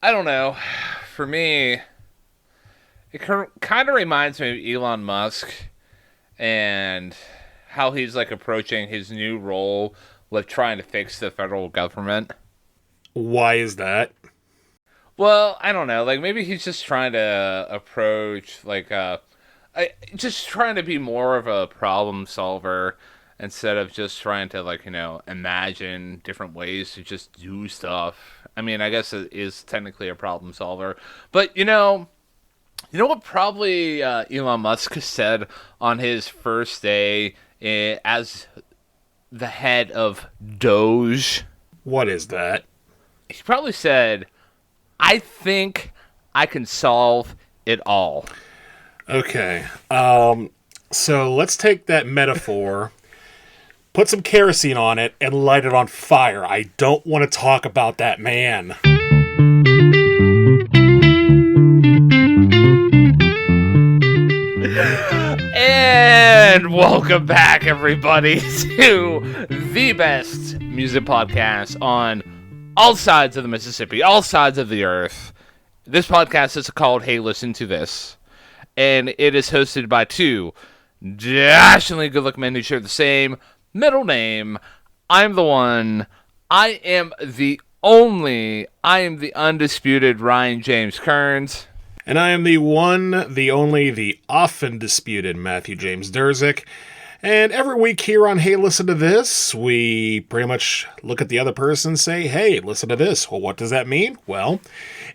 I don't know. For me, it kind of reminds me of Elon Musk and how he's like approaching his new role with trying to fix the federal government. Why is that? Well, I don't know. Like maybe he's just trying to approach just trying to be more of a problem solver instead of just trying to imagine different ways to just do stuff. I mean, I guess it is technically a problem solver, but you know what probably Elon Musk said on his first day as the head of Doge. What is that? He probably said, "I think I can solve it all." Okay. So let's take that metaphor, put some kerosene on it, and light it on fire. I don't want to talk about that man. And welcome back, everybody, to the best music podcast on all sides of the Mississippi, all sides of the earth. This podcast is called Hey, Listen to This. And it is hosted by two dashingly good-looking men who share the same middle name. I'm the one. I am the only. I am the undisputed Ryan James Kearns. And I am the one, the only, the often disputed Matthew James Durzick. And every week here on Hey, Listen to This, we pretty much look at the other person and say, hey, listen to this. Well, what does that mean? Well,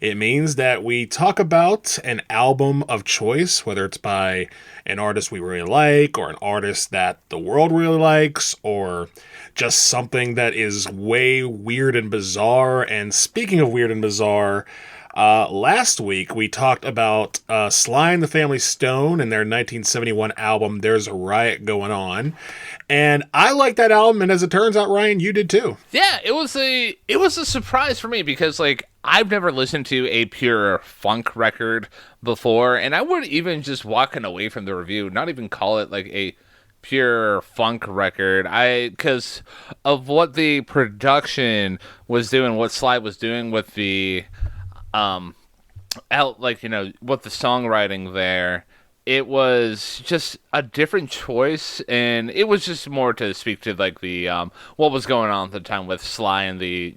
it means that we talk about an album of choice, whether it's by an artist we really like, or an artist that the world really likes, or just something that is way weird and bizarre. And speaking of weird and bizarre, last week we talked about Sly and the Family Stone and their 1971 album, There's a Riot Going On. And I like that album, and as it turns out, Ryan, you did too. Yeah, it was a surprise for me because I've never listened to a pure funk record before, and I would even just walking away from the review, not even call it like a pure funk record. Because of what the production was doing, what Sly was doing with the what the songwriting there, it was just a different choice, and it was just more to speak to the what was going on at the time with Sly and the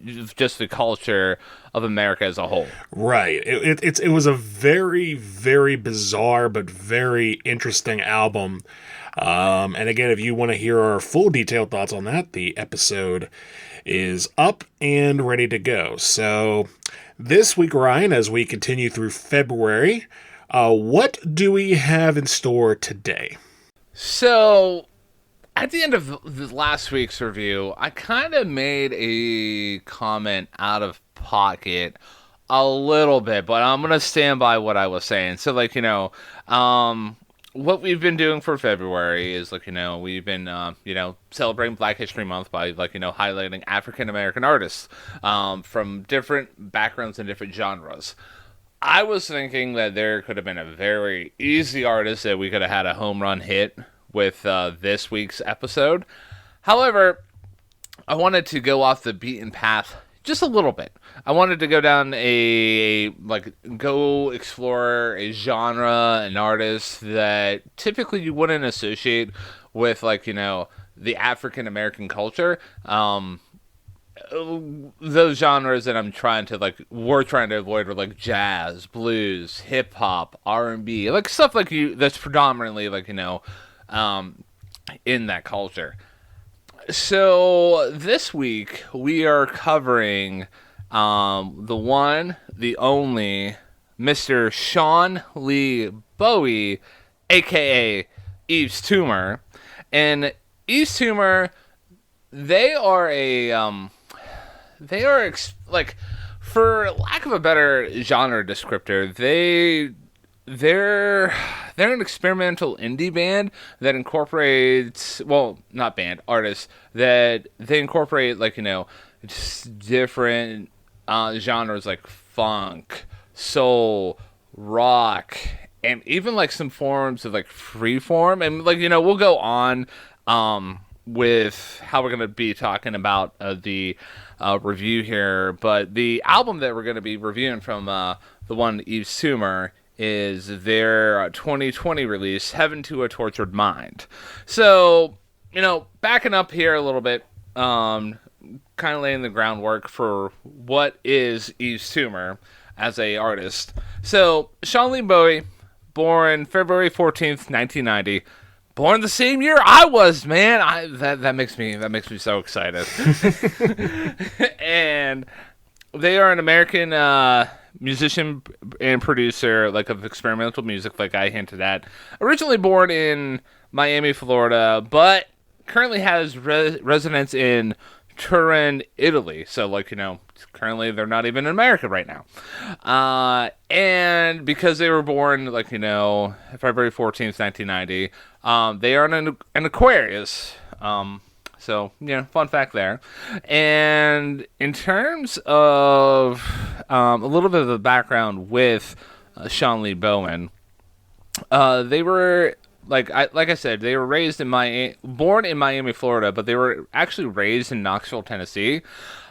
culture of America as a whole. Right. It was a very, very bizarre but very interesting album. And again, if you want to hear our full detailed thoughts on that, the episode is up and ready to go. So this week, Ryan, as we continue through February, what do we have in store today? So, at the end of the last week's review, I kind of made a comment out of pocket a little bit, but I'm going to stand by what I was saying. So, what we've been doing for February is, we've been, celebrating Black History Month by, highlighting African American artists from different backgrounds and different genres. I was thinking that there could have been a very easy artist that we could have had a home run hit with this week's episode. However, I wanted to go off the beaten path just a little bit. I wanted to go down go explore a genre, an artist that typically you wouldn't associate with, the African American culture. Those genres that we're trying to avoid are jazz, blues, hip hop, R&B, stuff that's predominantly in that culture. So this week we are covering the one, the only Mr. Sean Lee Bowie, aka Yves Tumor, and Yves Tumor. They are for lack of a better genre descriptor, they're an experimental indie band that incorporates, well, not band, artists that they incorporate just different genres like funk, soul, rock, and even some forms of freeform, and we'll go on with how we're going to be talking about the review here, but the album that we're going to be reviewing from the one Yves Tumor is their 2020 release, Heaven to a Tortured Mind. So, backing up here a little bit, kind of laying the groundwork for what is Yves Tumor as a artist. So, Sean Lee Bowie, born February 14th, 1990. Born the same year I was, man. That makes me so excited. And they are an American musician and producer, like of experimental music, like I hinted at. Originally born in Miami, Florida, but currently has residence in Turin, Italy. So, currently they're not even in America right now. And because they were born, February 14th, 1990, they are an Aquarius. Fun fact there. And in terms of a little bit of the background with Sean Lee Bowen, they were like I said, they were born in Miami, Florida, but they were actually raised in Knoxville, Tennessee.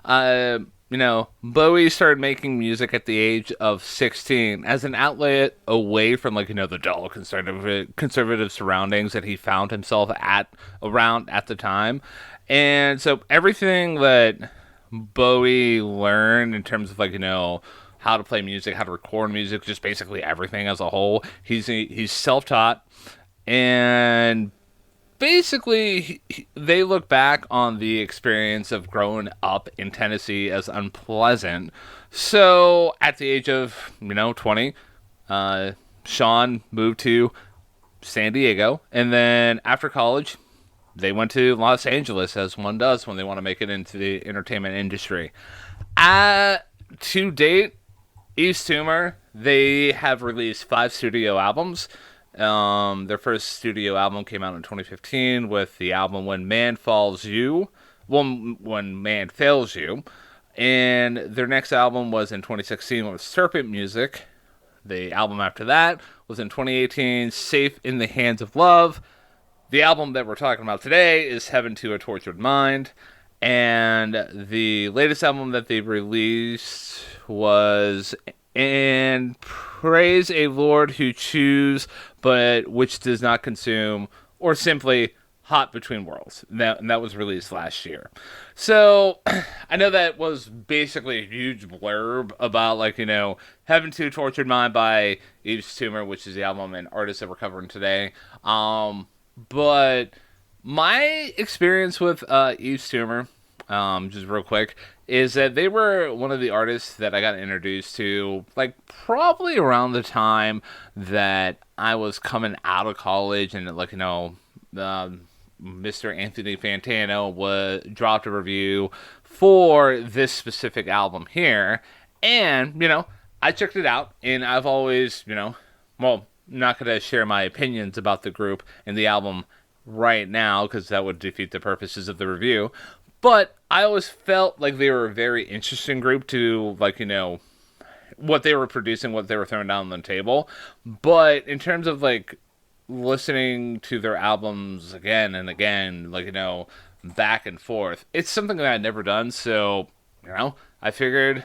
Bowie started making music at the age of 16 as an outlet away from the dull conservative surroundings that he found himself around at the time. And so everything that Bowie learned in terms of how to play music, how to record music, just basically everything as a whole, he's self-taught. And basically, they look back on the experience of growing up in Tennessee as unpleasant. So, at the age of 20, Sean moved to San Diego, and then after college, they went to Los Angeles, as one does when they want to make it into the entertainment industry. To date, Yves Tumor, they have released 5 studio albums. Their first studio album came out in 2015 with the album When Man Fails You. And their next album was in 2016 with Serpent Music. The album after that was in 2018, Safe in the Hands of Love. The album that we're talking about today is Heaven to a Tortured Mind. And the latest album that they released was And Praise a Lord Who Choose, but which does not consume, or simply Hot Between Worlds. And that was released last year. So, I know that was basically a huge blurb about, Heaven to a Tortured Mind by Yves Tumor, which is the album and artist that we're covering today. But my experience with Yves Tumor, just real quick, is that they were one of the artists that I got introduced to, probably around the time that I was coming out of college, and Mr. Anthony Fantano dropped a review for this specific album here, and I checked it out, and I've always not going to share my opinions about the group and the album right now because that would defeat the purposes of the review. But I always felt like they were a very interesting group to, what they were producing, what they were throwing down on the table. But in terms of, listening to their albums again and again, back and forth, it's something that I'd never done. So, I figured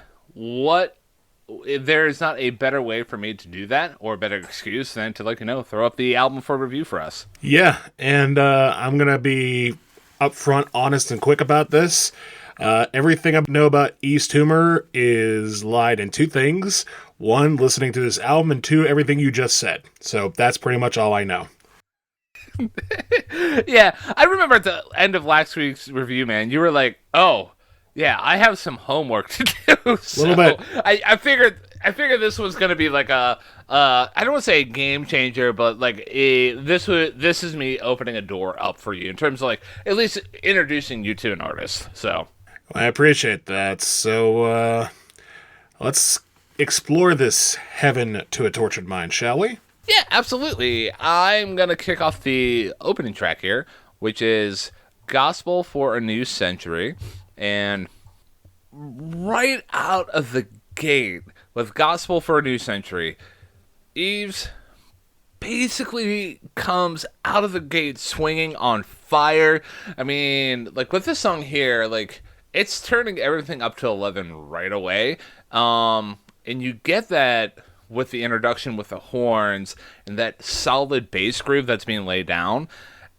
there's not a better way for me to do that or a better excuse than to, throw up the album for review for us. Yeah, and I'm going to be upfront, honest, and quick about this. Everything I know about Yves Tumor is lied in 2 things. 1, listening to this album, and 2, everything you just said. So that's pretty much all I know. Yeah, I remember at the end of last week's review, man, you were like, oh, yeah, I have some homework to do. So a little bit. I figured this was going to be I don't want to say a game changer, but this is me opening a door up for you in terms of at least introducing you to an artist. So I appreciate that. So let's explore this Heaven to a Tortured Mind, shall we? Yeah, absolutely. I'm going to kick off the opening track here, which is Gospel for a New Century. And right out of the gate with Gospel for a New Century, Yves, basically comes out of the gate swinging on fire. I mean, like with this song here, like it's turning everything up to 11 right away. And you get that with the introduction with the horns and that solid bass groove that's being laid down.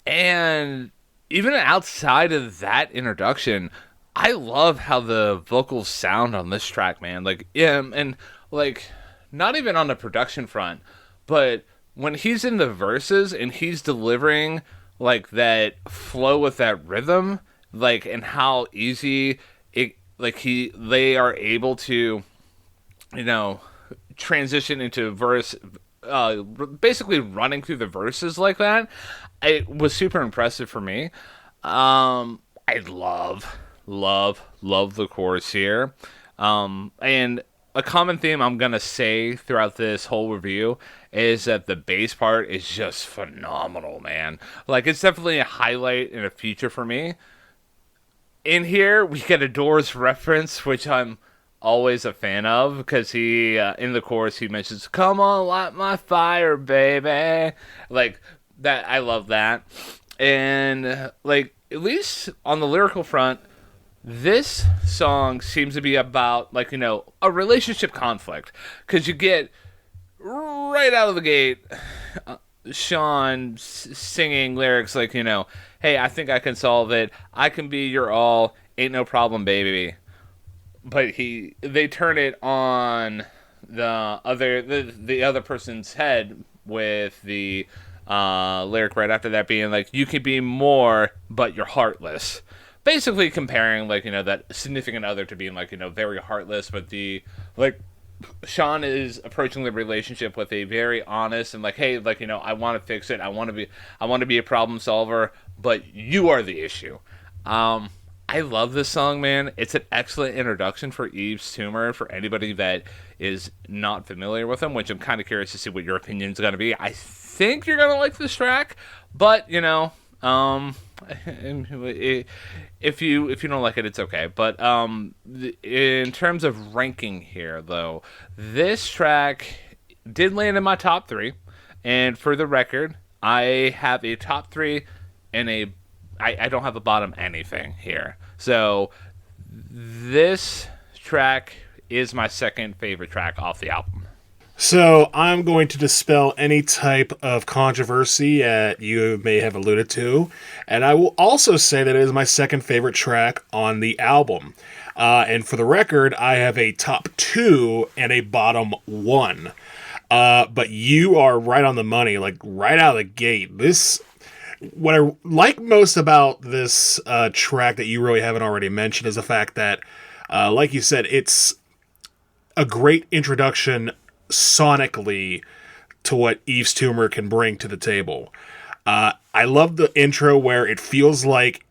And even outside of that introduction, I love how the vocals sound on this track, man. Like, yeah, and like, not even on the production front, but when he's in the verses and he's delivering like that flow with that rhythm, like, and how easy it, like, they are able to, you know, transition into verse, basically running through the verses like that. It was super impressive for me. I love the chorus here. And a common theme I'm gonna say throughout this whole review is that the bass part is just phenomenal, man. Like it's definitely a highlight and a feature for me. In here, we get a Doors reference, which I'm always a fan of because he in the chorus he mentions "Come on, light my fire, baby." Like that, I love that. And like at least on the lyrical front, this song seems to be about like a relationship conflict because you get right out of the gate Sean singing lyrics like hey, I think I can solve it, I can be your all, ain't no problem, baby. But they turn it on the other person's head with the lyric right after that being like, you can be more but you're heartless, basically comparing like that significant other to being like very heartless. But the like Sean is approaching the relationship with a very honest and like, hey, like I want to fix it, I want to be a problem solver, but you are the issue. I love this song, man. It's an excellent introduction for Yves Tumor for anybody that is not familiar with him, which I'm kind of curious to see what your opinion is going to be. I think you're going to like this track, but if you don't like it, it's okay. But in terms of ranking here, though, this track did land in my top 3, and for the record, I have a top 3 and I don't have a bottom anything here. So this track is my second favorite track off the album. So I'm going to dispel any type of controversy you may have alluded to, and I will also say that it is my second favorite track on the album. And for the record, I have a top 2 and a bottom 1. But you are right on the money, like right out of the gate. What I like most about this track that you really haven't already mentioned is the fact that, like you said, it's a great introduction sonically to what Yves Tumor can bring to the table. I love the intro where it feels like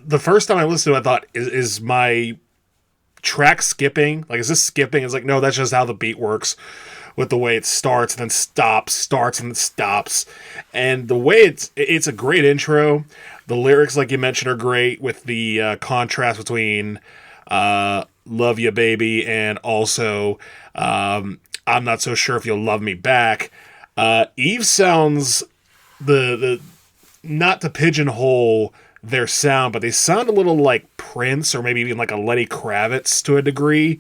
the first time I listened to it, I thought, is my track skipping? Like, is this skipping? It's like, no, that's just how the beat works with the way it starts and then stops, starts and then stops. And the way it's a great intro. The lyrics, like you mentioned, are great with the contrast between Love Ya Baby and also I'm Not So Sure If You'll Love Me Back. Yves sounds the not to pigeonhole their sound, but they sound a little like Prince or maybe even like a Lenny Kravitz to a degree,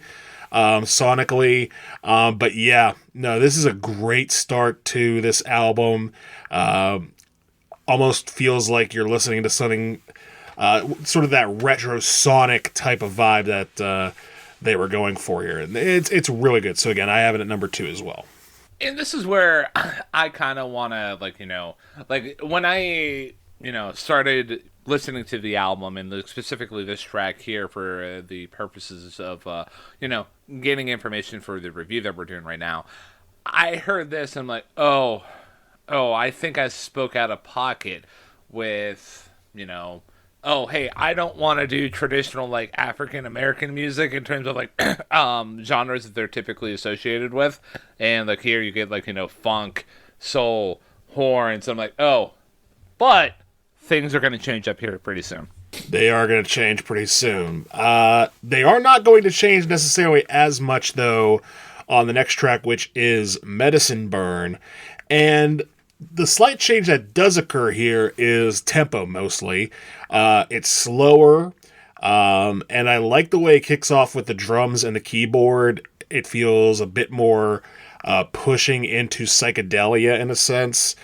sonically. But yeah, no, this is a great start to this album. Almost feels like you're listening to something, sort of that retro sonic type of vibe that they were going for here. And it's really good. So again, I have it at number 2 as well. And this is where I kind of want to like when I started listening to the album and specifically this track here for the purposes of gaining information for the review that we're doing right now. I heard this and I'm like, oh, I think I spoke out of pocket with oh, hey, I don't want to do traditional like African American music in terms of like genres that they're typically associated with, and like here you get like funk, soul, horns. I'm like, oh, but things are going to change up here pretty soon. They are going to change pretty soon. They are not going to change necessarily as much though on the next track, which is Medicine Burn. And the slight change that does occur here is tempo mostly. It's slower, and I like the way it kicks off with the drums and the keyboard. It feels a bit more pushing into psychedelia in a sense.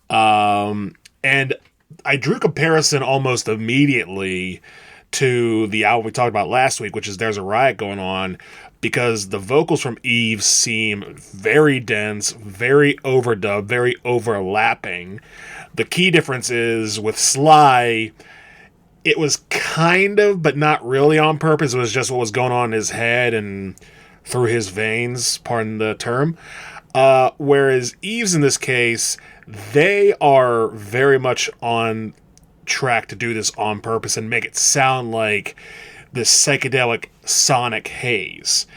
And I drew comparison almost immediately to the album we talked about last week, which is There's a Riot Going On, because the vocals from Yves seem very dense, very overdubbed, very overlapping. The key difference is with Sly, it was kind of, but not really on purpose. It was just what was going on in his head and through his veins, pardon the term. Whereas Yves in this case, they are very much on track to do this on purpose and make it sound like this psychedelic sonic haze.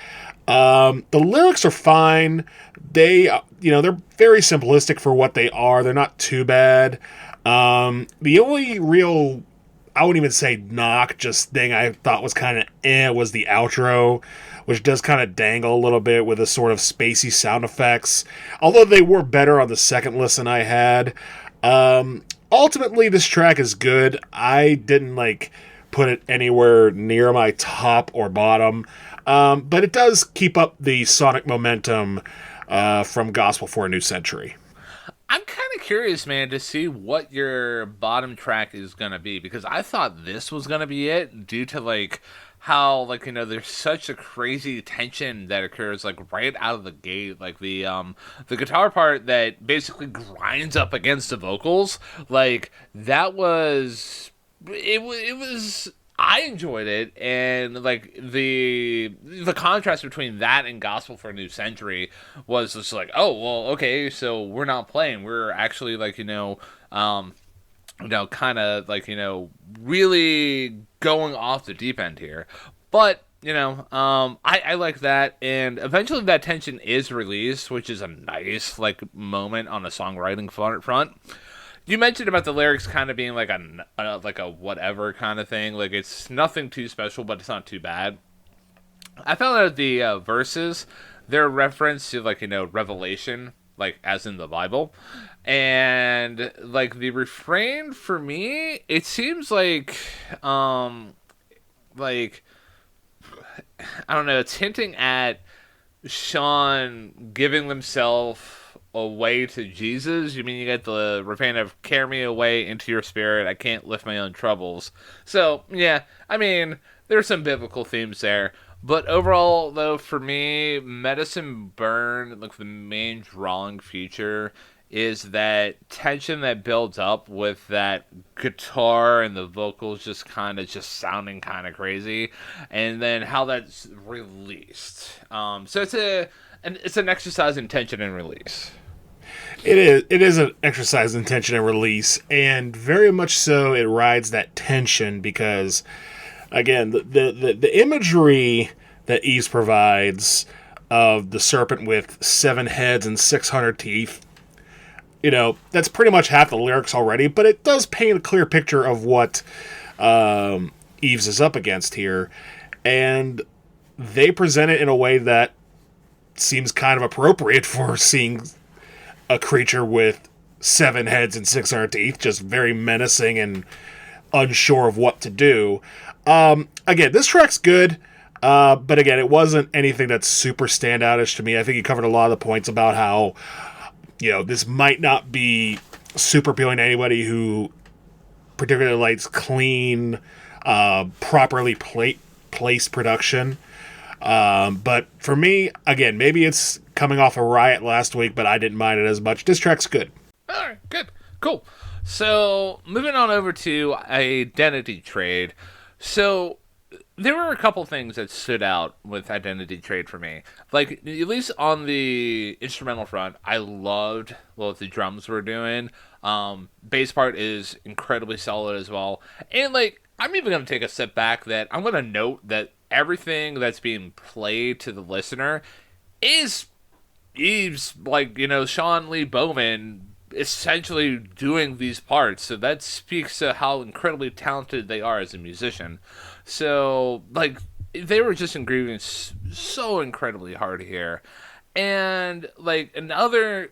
The lyrics are fine. They're very simplistic for what they are. They're not too bad. The only real, I wouldn't even say knock, just thing I thought was kind of was the outro, which does kind of dangle a little bit with a sort of spacey sound effects. Although they were better on the second listen I had. Ultimately, this track is good. I didn't put it anywhere near my top or bottom, but it does keep up the sonic momentum from Gospel for a New Century. I'm kind of curious, man, to see what your bottom track is gonna be, because I thought this was gonna be it due to how there's such a crazy tension that occurs right out of the gate, the guitar part that basically grinds up against the vocals, that was it was I enjoyed it, and the contrast between that and Gospel for a New Century was just oh well, okay, so we're not playing, we're actually kind of really going off the deep end here. But I like that, and eventually that tension is released, which is a nice moment on a songwriting front. You mentioned about the lyrics kind of being a whatever kind of thing. It's nothing too special, but it's not too bad. I found out the verses, they're a reference to Revelation, as in the Bible, and the refrain for me, it seems like I don't know, it's hinting at Sean giving himself away to Jesus. You mean you get the refrain of "Carry me away into your spirit, I can't lift my own troubles." So yeah, I mean there's some biblical themes there. But overall, though, for me, Medicine Burn, the main drawing feature is that tension that builds up with that guitar and the vocals just sounding kind of crazy, and then how that's released. So it's an exercise in tension and release. It is an exercise in tension and release, and very much so it rides that tension because, again, the imagery that Yves provides of the serpent with 7 heads and 600 teeth, that's pretty much half the lyrics already, but it does paint a clear picture of what Yves is up against here, and they present it in a way that seems kind of appropriate for seeing a creature with 7 heads and 600 teeth, just very menacing and unsure of what to do. Again, this track's good, but again, it wasn't anything that's super standoutish to me. I think you covered a lot of the points about how, this might not be super appealing to anybody who particularly likes clean, properly placed production. But for me, again, maybe it's coming off a Riot last week, but I didn't mind it as much. This track's good. All right, good, cool. So moving on over to Identity Trade. So there were a couple things that stood out with Identity Trade for me. At least on the instrumental front, I loved what the drums were doing. Bass part is incredibly solid as well. And I'm even going to take a step back that I'm going to note that everything that's being played to the listener is Yves, Sean Lee Bowman essentially doing these parts. So that speaks to how incredibly talented they are as a musician. So, they were just engraving so incredibly hard here. And, another,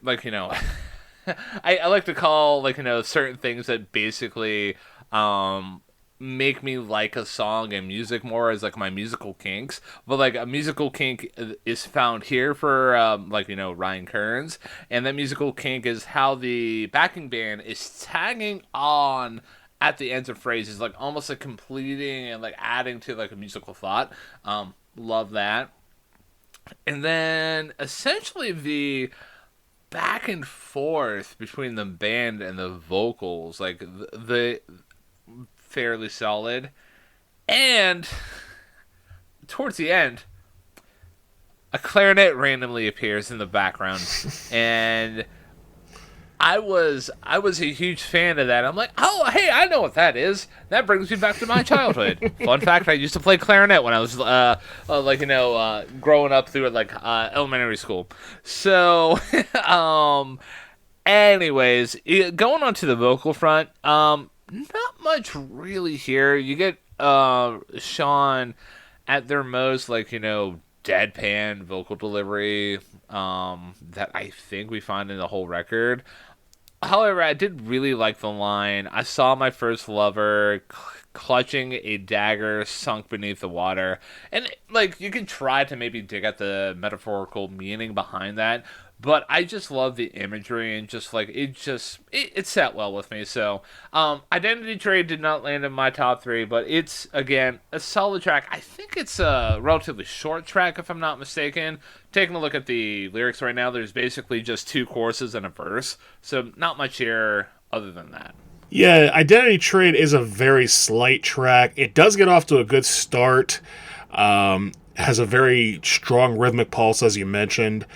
I like to call like certain things that basically um make me like a song and music more as like my musical kinks. But like a musical kink is found here for like Ryan Kearns, and that musical kink is how the backing band is tagging on at the ends of phrases, like almost like completing and like adding to like a musical thought. Love that. And then essentially the back and forth between the band and the vocals, like the fairly solid. And towards the end, a clarinet randomly appears in the background, and I was a huge fan of that. I'm like, oh hey, I know what that is. That brings me back to my childhood. Fun fact: I used to play clarinet when I was growing up through like elementary school. So, anyways, going on to the vocal front, not much really here. You get Sean at their most like deadpan vocal delivery that I think we find in the whole record. However, I did really like the line, I saw my first lover clutching a dagger sunk beneath the water. And, like, you can try to maybe dig at the metaphorical meaning behind that, but I just love the imagery and just, like, it sat well with me. So, Identity Trade did not land in my top three, but it's, again, a solid track. I think it's a relatively short track, if I'm not mistaken. Taking a look at the lyrics right now, there's basically just two choruses and a verse, so not much here other than that. Yeah, Identity Trade is a very slight track. It does get off to a good start. Has a very strong rhythmic pulse, as you mentioned.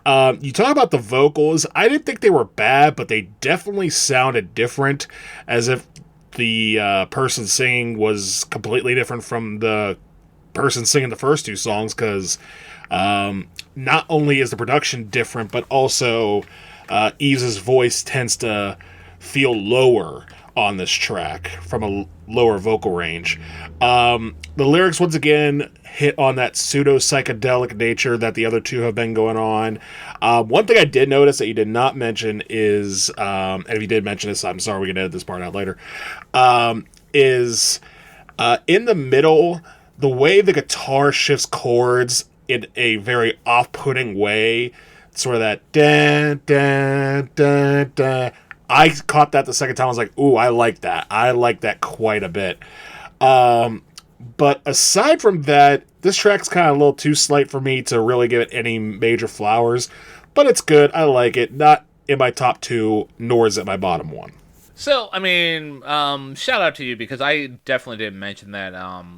You talk about the vocals. I didn't think they were bad, but they definitely sounded different, as if the person singing was completely different from the person singing the first two songs, because not only is the production different, but also Yves' voice tends to feel lower on this track from a lower vocal range. The lyrics, once again, hit on that pseudo-psychedelic nature that the other two have been going on. One thing I did notice that you did not mention is, and if you did mention this, I'm sorry, we can edit this part out later, is in the middle, the way the guitar shifts chords in a very off-putting way, sort of that da da da da. I caught that the second time. I was like, ooh, I like that. I like that quite a bit. But aside from that, this track's kind of a little too slight for me to really give it any major flowers. But it's good. I like it. Not in my top two, nor is it my bottom one. So, I mean, shout out to you, because I definitely didn't mention that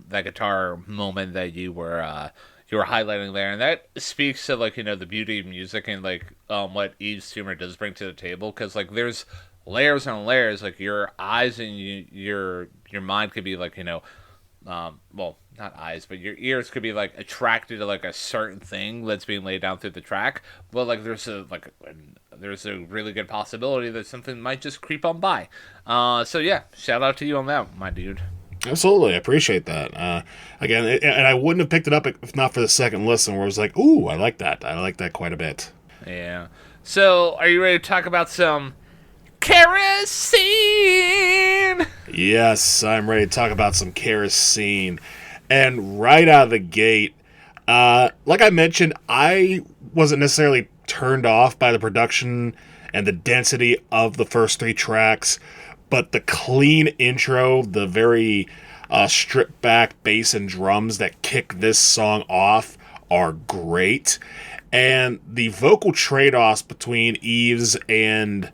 that guitar moment that you were highlighting there, and that speaks to like the beauty of music and like what Yves Tumor does bring to the table, because like there's layers and layers. Like your eyes and your mind could be like well, not eyes, but your ears could be like attracted to like a certain thing that's being laid down through the track. But like there's a really good possibility that something might just creep on by. So yeah, shout out to you on that, my dude. Absolutely, I appreciate that. Again, and I wouldn't have picked it up if not for the second listen, where I was like, ooh, I like that. I like that quite a bit. Yeah. So, are you ready to talk about some kerosene? Yes, I'm ready to talk about some kerosene. And right out of the gate, like I mentioned, I wasn't necessarily turned off by the production and the density of the first three tracks, but the clean intro, the very stripped back bass and drums that kick this song off are great. And the vocal trade-offs between Yves and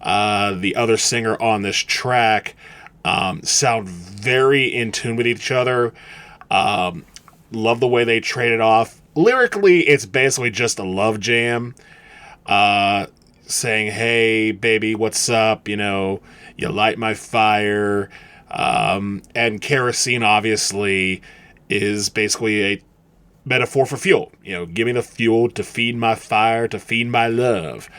the other singer on this track sound very in tune with each other. Love the way they trade it off. Lyrically, it's basically just a love jam. Saying, hey, baby, what's up? You light my fire. And kerosene, obviously, is basically a metaphor for fuel. Give me the fuel to feed my fire, to feed my love.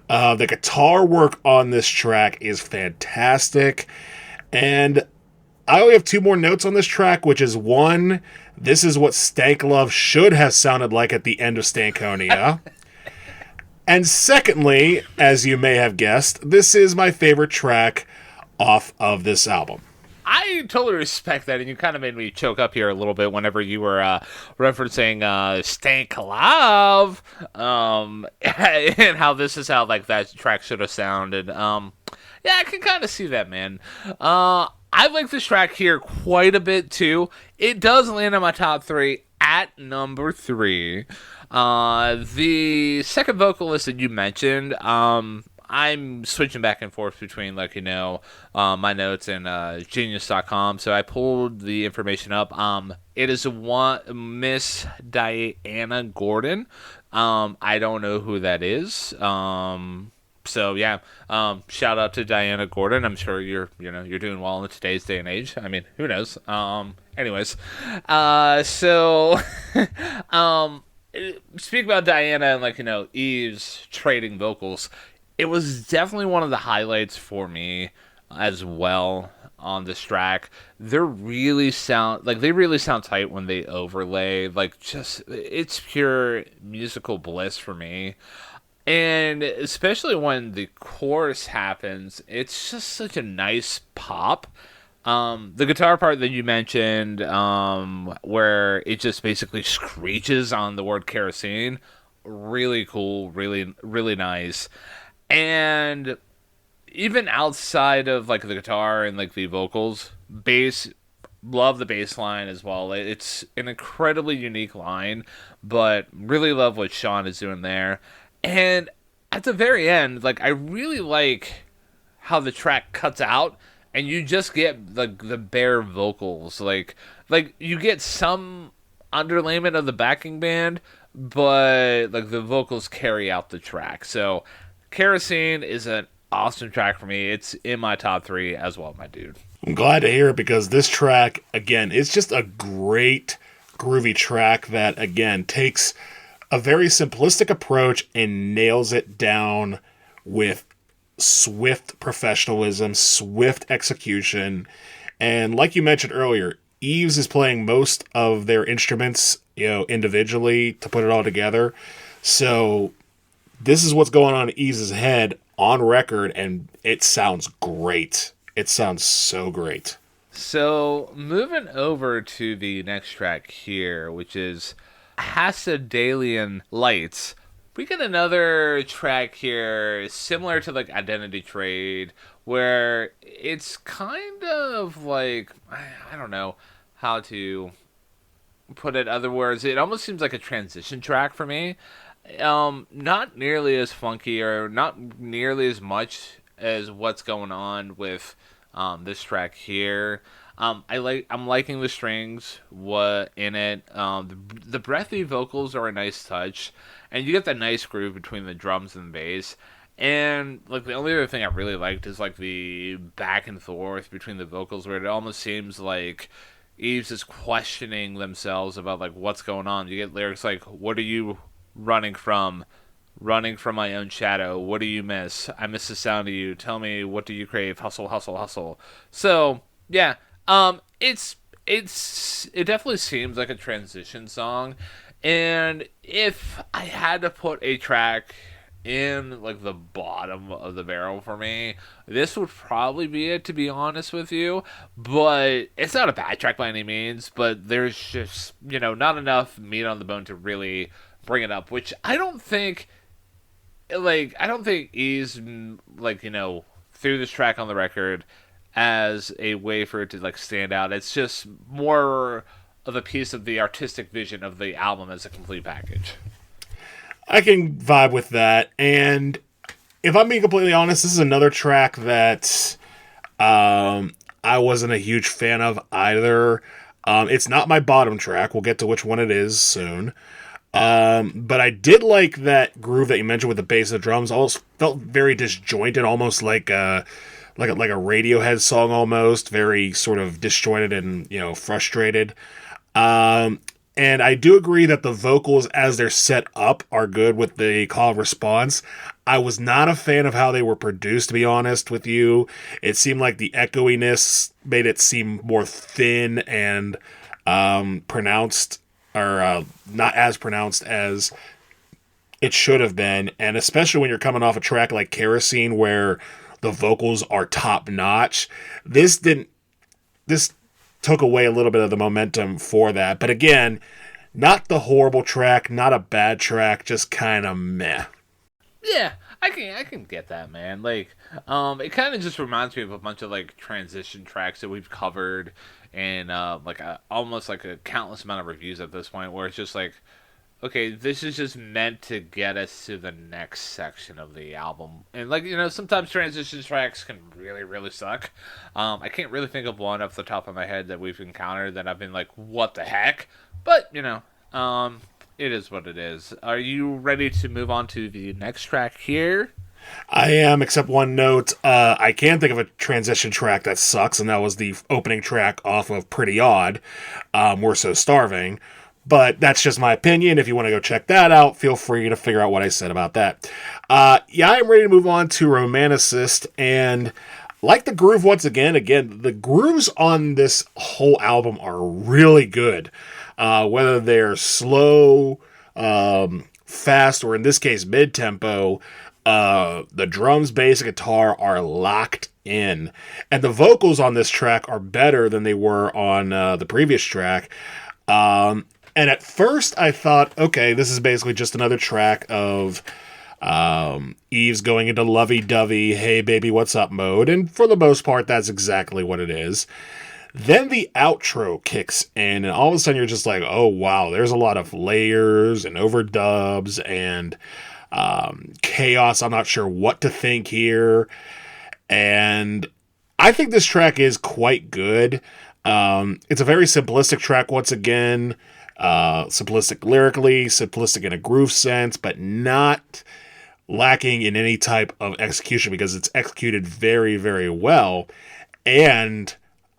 The guitar work on this track is fantastic. And I only have two more notes on this track, which is one, this is what Stank Love should have sounded like at the end of Stankonia. And secondly, as you may have guessed, this is my favorite track off of this album. I totally respect that, and you kind of made me choke up here a little bit whenever you were referencing "Stank Love," and how this is how like that track should have sounded. Yeah, I can kind of see that, man. I like this track here quite a bit too. It does land on my top three at number three. The second vocalist that you mentioned, I'm switching back and forth between my notes and genius.com. So I pulled the information up. It is one Miss Diana Gordon. I don't know who that is. So yeah, shout out to Diana Gordon. I'm sure you're doing well in today's day and age. I mean, who knows? Anyways, so speak about Diana and Eve's trading vocals. It was definitely one of the highlights for me as well on this track. They really sound tight when they overlay. Like just it's pure musical bliss for me. And especially when the chorus happens, it's just such a nice pop. The guitar part that you mentioned, where it just basically screeches on the word kerosene, really cool, really, really nice. And even outside of like the guitar and like the vocals, bass, love the bass line as well. It's an incredibly unique line, but really love what Sean is doing there. And at the very end, like I really like how the track cuts out and you just get the bare vocals. Like you get some underlayment of the backing band, but like the vocals carry out the track. So Kerosene is an awesome track for me. It's in my top three as well, my dude. I'm glad to hear it because this track, again, it's just a great, groovy track that, again, takes a very simplistic approach and nails it down with swift professionalism, swift execution. And like you mentioned earlier, Yves is playing most of their instruments, individually to put it all together. So this is what's going on in Yves' head on record, and it sounds great. It sounds so great. So moving over to the next track here, which is Hasadalian Lights. We get another track here similar to like Identity Trade, where it's kind of like I don't know how to put it other words. It almost seems like a transition track for me. Not nearly as funky or not nearly as much as what's going on with this track here. I'm liking the strings what in it. The breathy vocals are a nice touch, and you get that nice groove between the drums and the bass. And like the only other thing I really liked is like the back and forth between the vocals, where it almost seems like Eves is questioning themselves about like what's going on. You get lyrics like, "What are you running from?" Running from my own shadow. What do you miss? I miss the sound of you. Tell me, what do you crave? Hustle, hustle, hustle. So yeah, it definitely seems like a transition song, and if I had to put a track in like the bottom of the barrel for me, this would probably be it, to be honest with you. But it's not a bad track by any means, but there's just not enough meat on the bone to really bring it up, which I don't think he's threw this track on the record as a way for it to like stand out. It's just more of a piece of the artistic vision of the album as a complete package. I can vibe with that. And if I'm being completely honest, this is another track that I wasn't a huge fan of either. It's not my bottom track. We'll get to which one it is soon. But I did like that groove that you mentioned with the bass and the drums. Almost felt very disjointed, almost like a Radiohead song, almost very sort of disjointed and frustrated. And I do agree that the vocals, as they're set up, are good with the call and response. I was not a fan of how they were produced, to be honest with you. It seemed like the echoiness made it seem more thin and pronounced, or not as pronounced as it should have been. And especially when you're coming off a track like Kerosene where the vocals are top notch, this didn't, this took away a little bit of the momentum for that. But again, not the horrible track, not a bad track, just kind of meh. Yeah, I can get that, man. Like, it kind of just reminds me of a bunch of like transition tracks that we've covered, and like almost like a countless amount of reviews at this point, where it's just like, okay, this is just meant to get us to the next section of the album, and like sometimes transition tracks can really really suck. I can't really think of one off the top of my head that we've encountered that I've been like, what the heck, but it is what it is. Are you ready to move on to the next track here? I am, except one note. I can think of a transition track that sucks, and that was the opening track off of Pretty Odd, We're So Starving. But that's just my opinion. If you want to go check that out, feel free to figure out what I said about that. Yeah, I'm ready to move on to Romanticist, and like the groove once again, the grooves on this whole album are really good. Whether they're slow, fast, or in this case mid-tempo, the drums, bass, and guitar are locked in. And the vocals on this track are better than they were on the previous track. And at first I thought, okay, this is basically just another track of Yves going into lovey-dovey, hey baby, what's up mode. And for the most part, that's exactly what it is. Then the outro kicks in, and all of a sudden you're just like, oh wow, there's a lot of layers and overdubs and chaos. I'm not sure what to think here. And I think this track is quite good. It's a very simplistic track once again. Simplistic lyrically, simplistic in a groove sense, but not lacking in any type of execution because it's executed very, very well. And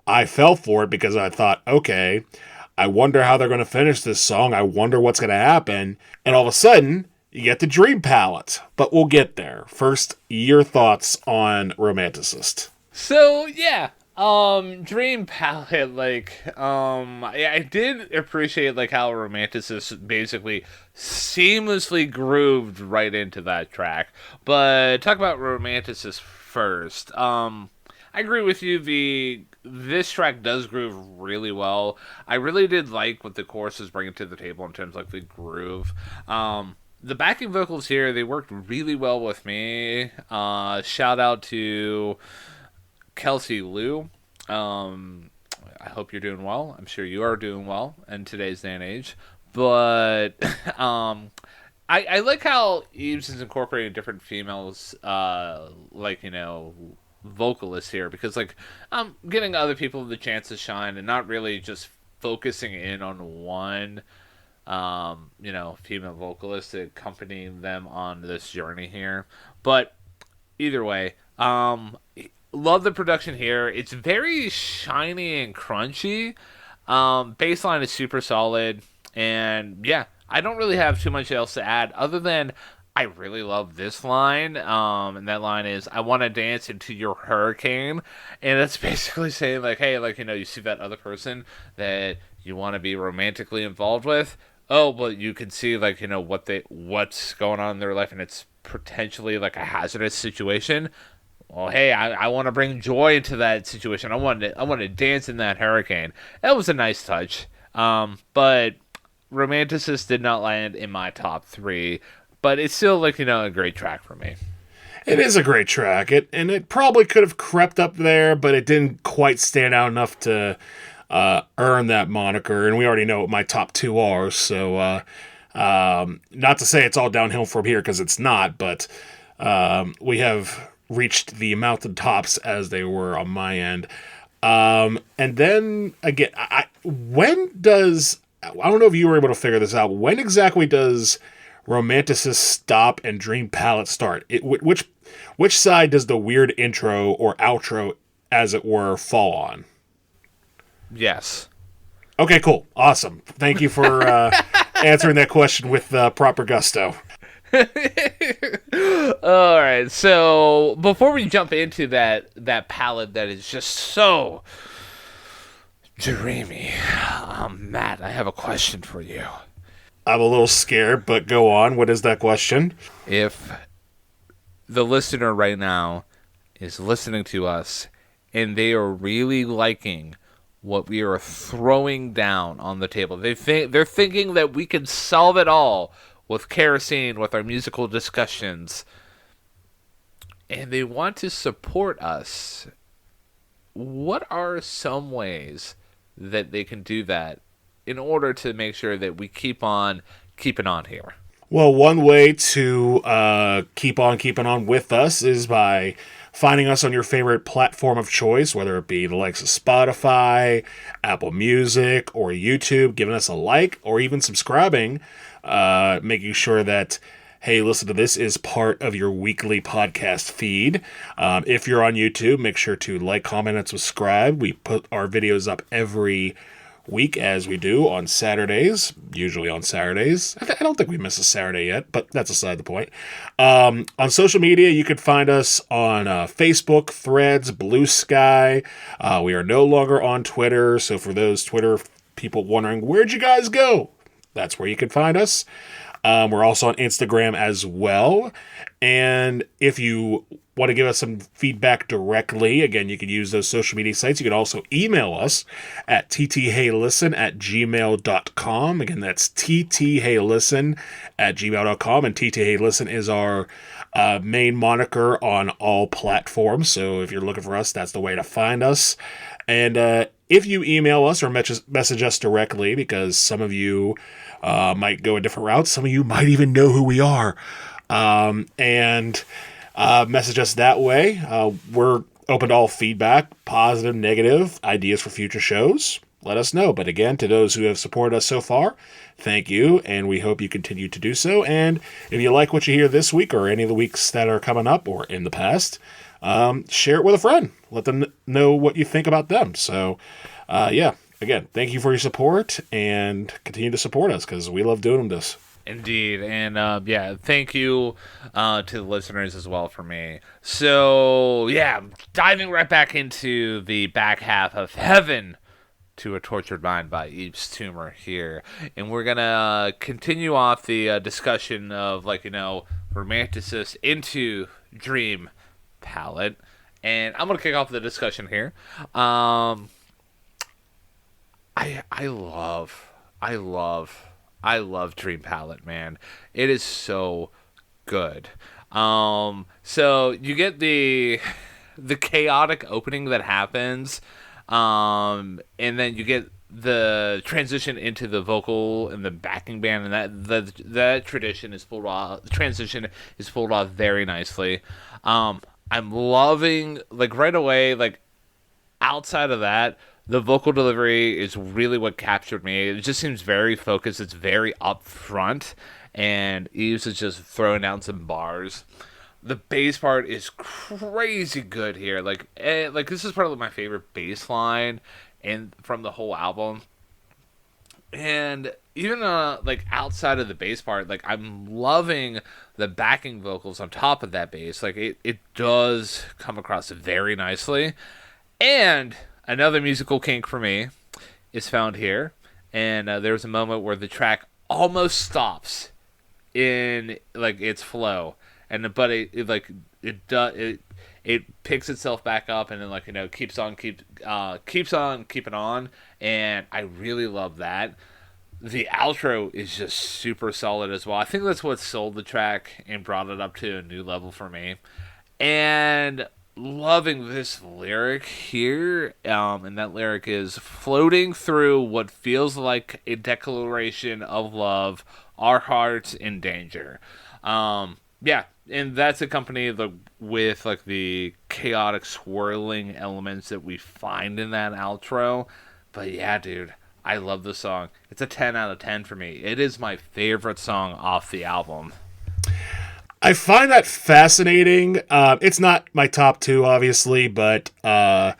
I fell for it because I thought, okay, I wonder how they're going to finish this song. I wonder what's going to happen. And all of a sudden, you get the Dream Palette. But we'll get there. First, your thoughts on Romanticist. So yeah, Dream Palette, like, I did appreciate like how Romanticist basically seamlessly grooved right into that track. But talk about Romanticist first. I agree with you. This track does groove really well. I really did like what the chorus is bringing to the table in terms of like the groove. The backing vocals here, they worked really well with me. Shout out to Kelsey Lou. I hope you're doing well. I'm sure you are doing well in today's day and age. But I like how Yves is incorporating different females, like vocalists here, because like I'm getting other people the chance to shine and not really just focusing in on one female vocalist accompanying them on this journey here. But either way, love the production here. It's very shiny and crunchy. Baseline is super solid, and yeah, I don't really have too much else to add other than I really love this line. And that line is, "I want to dance into your hurricane," and that's basically saying like, hey, like you see that other person that you want to be romantically involved with. Oh, but you can see like what's going on in their life, and it's potentially like a hazardous situation. Well, hey, I want to bring joy into that situation. I want to dance in that hurricane. That was a nice touch. But Romanticist did not land in my top three, but it's still like a great track for me. It is a great track, and it probably could have crept up there, but it didn't quite stand out enough to earn that moniker. And we already know what my top two are, so not to say it's all downhill from here because it's not, but we have reached the mountaintops as they were on my end. And then again, I don't know if you were able to figure this out. When exactly does Romanticist stop and Dream Palette start? Which side does the weird intro or outro, as it were, fall on? Yes. Okay, cool. Awesome. Thank you for answering that question with proper gusto. All right. So before we jump into that palette that is just so dreamy, Matt, I have a question for you. I'm a little scared, but go on. What is that question? If the listener right now is listening to us and they are really liking what we are throwing down on the table, they're thinking that we can solve it all with kerosene, with our musical discussions, and they want to support us, what are some ways that they can do that in order to make sure that we keep on keeping on here? Well, one way to keep on keeping on with us is by finding us on your favorite platform of choice, whether it be the likes of Spotify, Apple Music, or YouTube, giving us a like, or even subscribing, making sure that, hey, listen to this is part of your weekly podcast feed. If you're on YouTube, make sure to like, comment, and subscribe. We put our videos up every week as we do on Saturdays, usually on Saturdays. I don't think we missed a Saturday yet, but that's aside the point. On social media, you can find us on Facebook, Threads, Blue Sky. We are no longer on Twitter, so for those Twitter people wondering, where'd you guys go? That's where you can find us. We're also on Instagram as well. And if you want to give us some feedback directly, again, you can use those social media sites. You can also email us at ttheylisten@gmail.com. Again, that's ttheylisten@gmail.com. And ttheylisten is our main moniker on all platforms. So if you're looking for us, that's the way to find us. And if you email us or message us directly, because some of you might go a different route, some of you might even know who we are, and message us that way. We're open to all feedback, positive, negative, ideas for future shows. Let us know. But again, to those who have supported us so far, thank you, and we hope you continue to do so. And if you like what you hear this week or any of the weeks that are coming up or in the past, share it with a friend. Let them know what you think about them. So, yeah, again, thank you for your support, and continue to support us because we love doing this. Indeed, and yeah, thank you to the listeners as well for me. So yeah, diving right back into the back half of Heaven to a Tortured Mind by Yves Tumor here, and we're gonna continue off the discussion of romanticist into dream palette, and I'm gonna kick off the discussion here. I love Dream Palette, man. It is so good. So you get the chaotic opening that happens, and then you get the transition into the vocal and the backing band, and that tradition is pulled off. The transition is pulled off very nicely. I'm loving right away. Outside of that, the vocal delivery is really what captured me. It just seems very focused. It's very upfront, and Yves is just throwing down some bars. The bass part is crazy good here. This is probably my favorite bass line from the whole album. And even outside of the bass part, I'm loving the backing vocals on top of that bass. It does come across very nicely. And another musical kink for me is found here, and there's a moment where the track almost stops in its flow, it picks itself back up, and then keeps on keeping on, and I really love that. The outro is just super solid as well. I think that's what sold the track and brought it up to a new level for me, and loving this lyric here, and that lyric is floating through what feels like a declaration of love, our hearts in danger. Yeah, and that's accompanied with the chaotic swirling elements that we find in that outro. But yeah, dude, I love the song. It's a 10 out of 10 for me. It is my favorite song off the album. I find that fascinating. It's not my top two, obviously, but I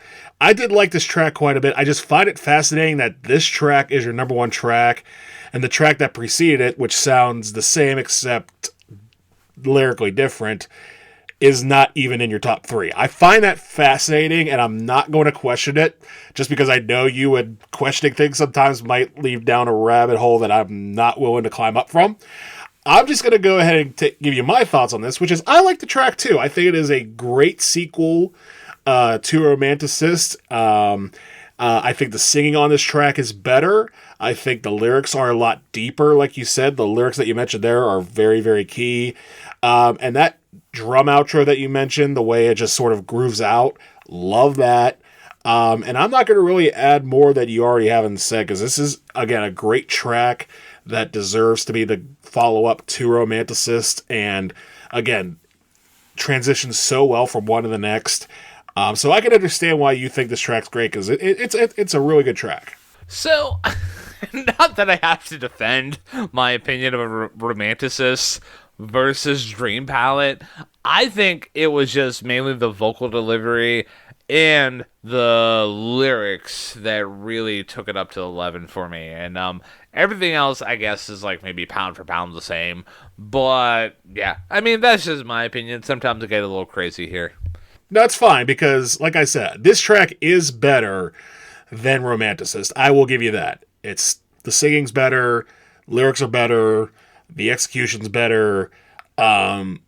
did like this track quite a bit. I just find it fascinating that this track is your number one track, and the track that preceded it, which sounds the same except lyrically different, is not even in your top three. I find that fascinating, and I'm not going to question it just because I know you and questioning things sometimes might lead down a rabbit hole that I'm not willing to climb up from. I'm just going to go ahead and give you my thoughts on this, which is I like the track too. I think it is a great sequel to Romanticist. I think the singing on this track is better. I think the lyrics are a lot deeper, like you said. The lyrics that you mentioned there are very, very key. And that drum outro that you mentioned, the way it just sort of grooves out, love that. And I'm not going to really add more that you already haven't said, because this is, again, a great track that deserves to be the follow-up to Romanticist. And, again, transitions so well from one to the next. So I can understand why you think this track's great, because it's a really good track. So, not that I have to defend my opinion of a romanticist versus Dream Palette. I think it was just mainly the vocal delivery and the lyrics that really took it up to 11 for me. And everything else, I guess, is like maybe pound for pound the same. But yeah, I mean, that's just my opinion. Sometimes I get a little crazy here. No, it's fine, because, like I said, this track is better than Romanticist. I will give you that. It's the singing's better, lyrics are better, the execution's better. I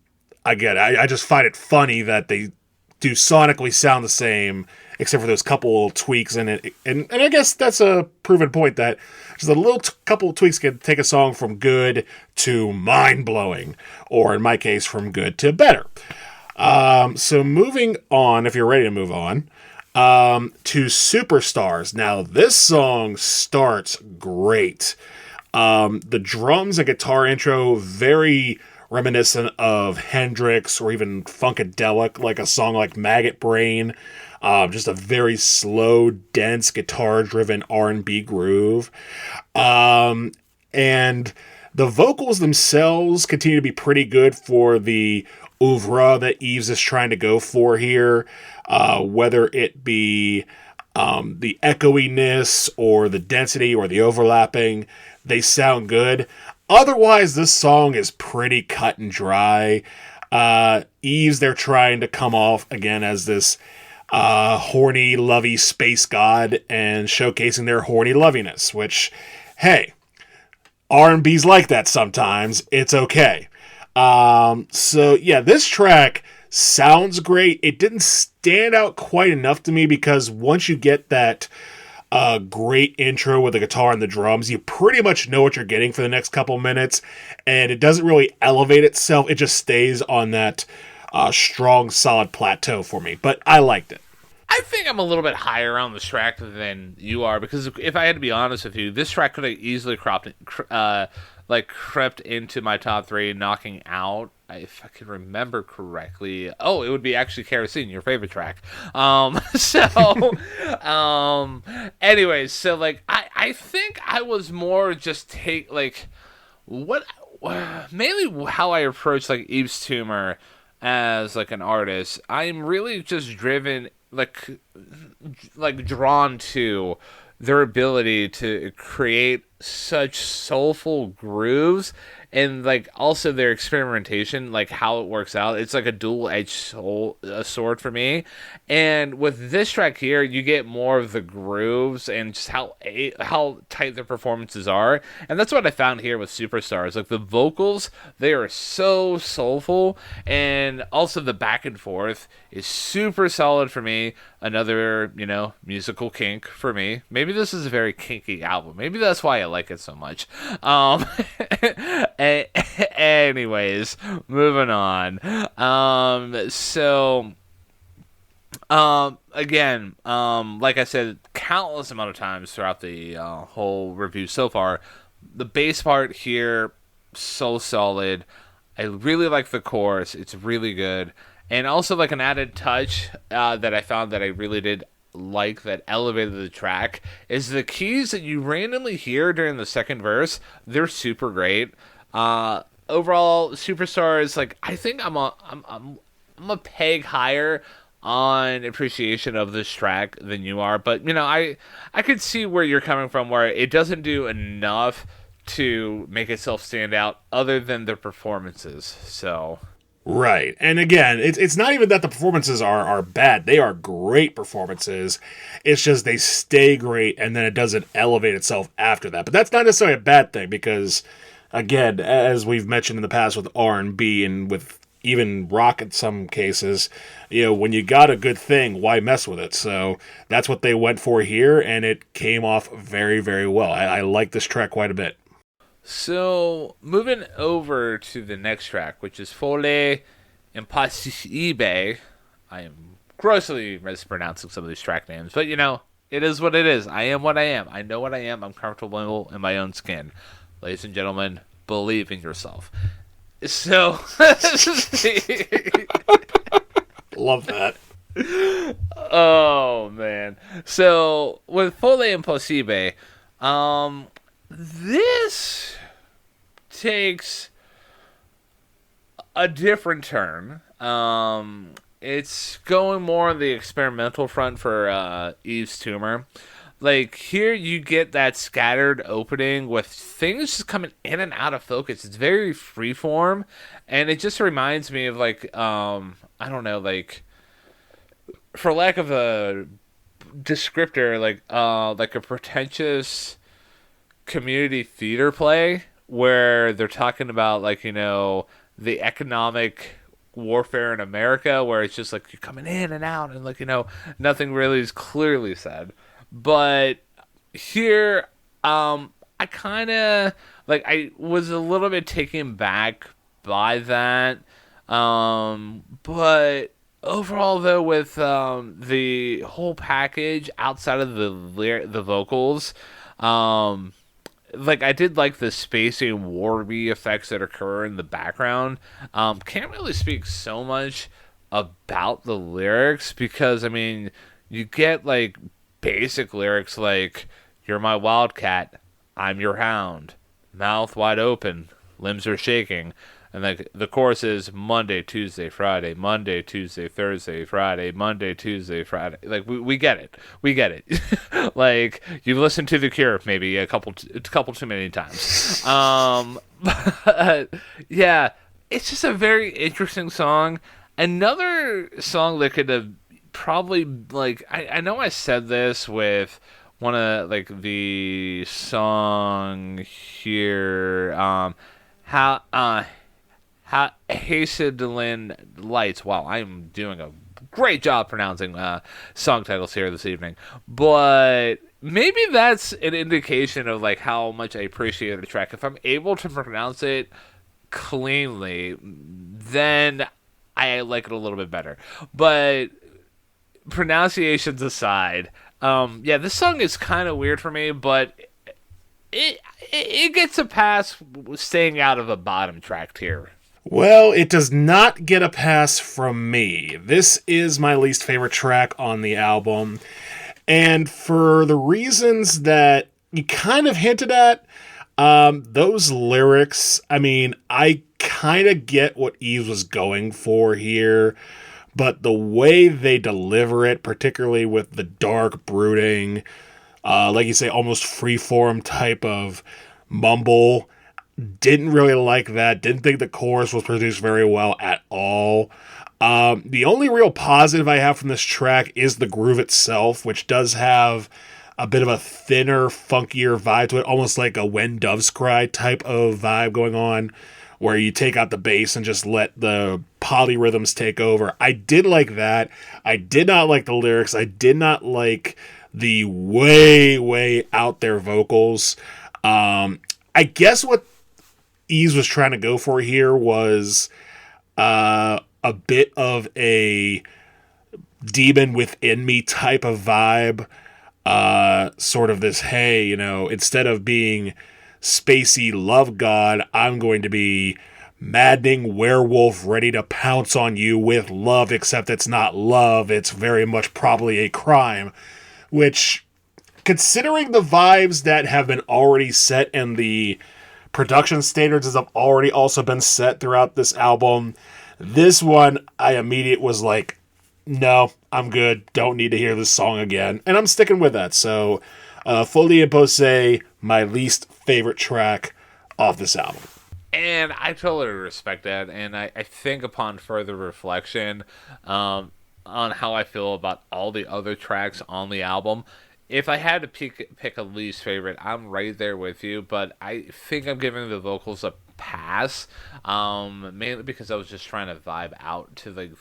get it. I just find it funny that they do sonically sound the same, except for those couple tweaks in it. And I guess that's a proven point that just a little couple of tweaks can take a song from good to mind-blowing, or in my case, from good to better. So moving on, if you're ready to move on, to Superstars. Now, this song starts great. The drums and guitar intro, very reminiscent of Hendrix or even Funkadelic, like a song like Maggot Brain. Just a very slow, dense, guitar-driven R&B groove. And the vocals themselves continue to be pretty good for the oeuvre that Yves is trying to go for here, whether it be the echoiness or the density or the overlapping. They sound good. Otherwise, this song is pretty cut and dry. Yves, they're trying to come off again as this horny, lovey space god and showcasing their horny loviness, which, hey, R&B's like that sometimes. It's okay. So yeah, this track sounds great. It didn't stand out quite enough to me, because once you get that great intro with the guitar and the drums, you pretty much know what you're getting for the next couple minutes, and it doesn't really elevate itself. It just stays on that strong, solid plateau for me, but I liked it. I think I'm a little bit higher on this track than you are, because if I had to be honest with you, this track could have easily crept into my top three, knocking out, if I can remember correctly. Oh, it would be actually Kerosene, your favorite track. Anyways, so like I think I was more just what mainly how I approach like Yves Tumor as like an artist. I'm really just driven like drawn to their ability to create such soulful grooves, and like also their experimentation, like how it works out. It's like a dual-edged sword for me. And with this track here, you get more of the grooves and just how tight their performances are. And that's what I found here with Superstars. Like the vocals, they are so soulful, and also the back and forth is super solid for me. Another, musical kink for me. Maybe this is a very kinky album. Maybe that's why I like it so much. Anyways, moving on. Again, like I said, countless amount of times throughout the whole review so far, the bass part here, so solid. I really like the chorus. It's really good. And also, like, an added touch that I found that I really did like that elevated the track is the keys that you randomly hear during the second verse. They're super great. Overall, Superstars, like, I think I'm a peg higher on appreciation of this track than you are, but I could see where you're coming from, where it doesn't do enough to make itself stand out other than the performances. So Right. And again, it's not even that the performances are bad. They are great performances. It's just they stay great and then it doesn't elevate itself after that. But that's not necessarily a bad thing because again, as we've mentioned in the past with R&B and with even rock in some cases, when you got a good thing, why mess with it? So that's what they went for here and it came off very, very well. I like this track quite a bit. So, moving over to the next track, which is Folle Impossible. I am grossly mispronouncing some of these track names, but it is what it is. I am what I am. I know what I am. I'm comfortable in my own skin. Ladies and gentlemen, believe in yourself. So, Love that. oh man. So with Folle Impossible, this takes a different turn. It's going more on the experimental front for Yves Tumor. Like here, you get that scattered opening with things just coming in and out of focus. It's very freeform, and it just reminds me of like I don't know, like for lack of a descriptor, like a pretentious community theater play where they're talking about like the economic warfare in America, where it's just like you're coming in and out and like nothing really is clearly said. But here, I kind of like I was a little bit taken back by that. But overall, though, with the whole package outside of the vocals, um, like I did like the spacing warby effects that occur in the background. Can't really speak so much about the lyrics because I mean you get like basic lyrics like "You're my wildcat, I'm your hound, mouth wide open, limbs are shaking." And like the chorus is Monday, Tuesday, Friday, Monday, Tuesday, Thursday, Friday, Monday, Tuesday, Friday. Like we get it, we get it. Like you've listened to The Cure maybe a couple too many times. But yeah, it's just a very interesting song. Another song that could have probably like I know I said this with one of like the song here how Hacidlin Lights. Wow, I'm doing a great job pronouncing song titles here this evening. But maybe that's an indication of like how much I appreciate the track. If I'm able to pronounce it cleanly, then I like it a little bit better. But pronunciations aside, yeah, this song is kind of weird for me, but it gets a pass staying out of a bottom track tier. Well, it does not get a pass from me. This is my least favorite track on the album. And for the reasons that you kind of hinted at, those lyrics, I mean, I kind of get what Yves was going for here, but the way they deliver it, particularly with the dark brooding, like you say, almost freeform type of mumble, didn't really like that. Didn't think the chorus was produced very well at all. The only real positive I have from this track is the groove itself, which does have a bit of a thinner, funkier vibe to it, almost like a When Doves Cry type of vibe going on, where you take out the bass and just let the polyrhythms take over. I did like that. I did not like the lyrics. I did not like the way, way out there vocals. I guess what Yves was trying to go for here was a bit of a demon within me type of vibe. Sort of this, hey, instead of being spacey love god, I'm going to be maddening werewolf ready to pounce on you with love, except it's not love. It's very much probably a crime, which, considering the vibes that have been already set and the production standards that have already also been set throughout this album, this one I immediately was like, no, I'm good. Don't need to hear this song again. And I'm sticking with that. So, Folie Imposée, my least favorite track off this album. And I totally respect that. And I think upon further reflection, on how I feel about all the other tracks on the album, if I had to pick a least favorite, I'm right there with you. But I think I'm giving the vocals a pass, mainly because I was just trying to vibe out to the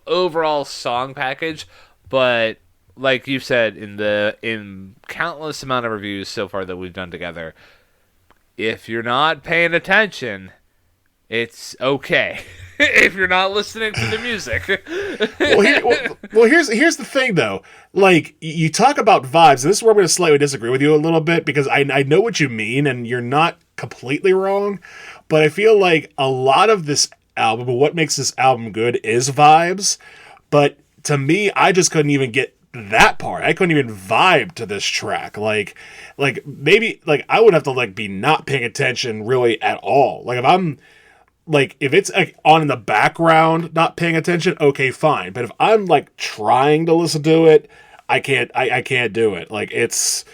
overall song package. But like you said in countless amount of reviews so far that we've done together, if you're not paying attention, it's okay. If you're not listening to the music. Here's the thing though. Like you talk about vibes, and this is where I'm going to slightly disagree with you a little bit because I know what you mean, and you're not completely wrong. But I feel like a lot of this album, what makes this album good, is vibes. But to me, I just couldn't even get that part. I couldn't even vibe to this track. Like maybe like I would have to like be not paying attention really at all. Like if it's like on in the background, not paying attention, okay, fine. But if I'm like trying to listen to it, I can't do it. Like it's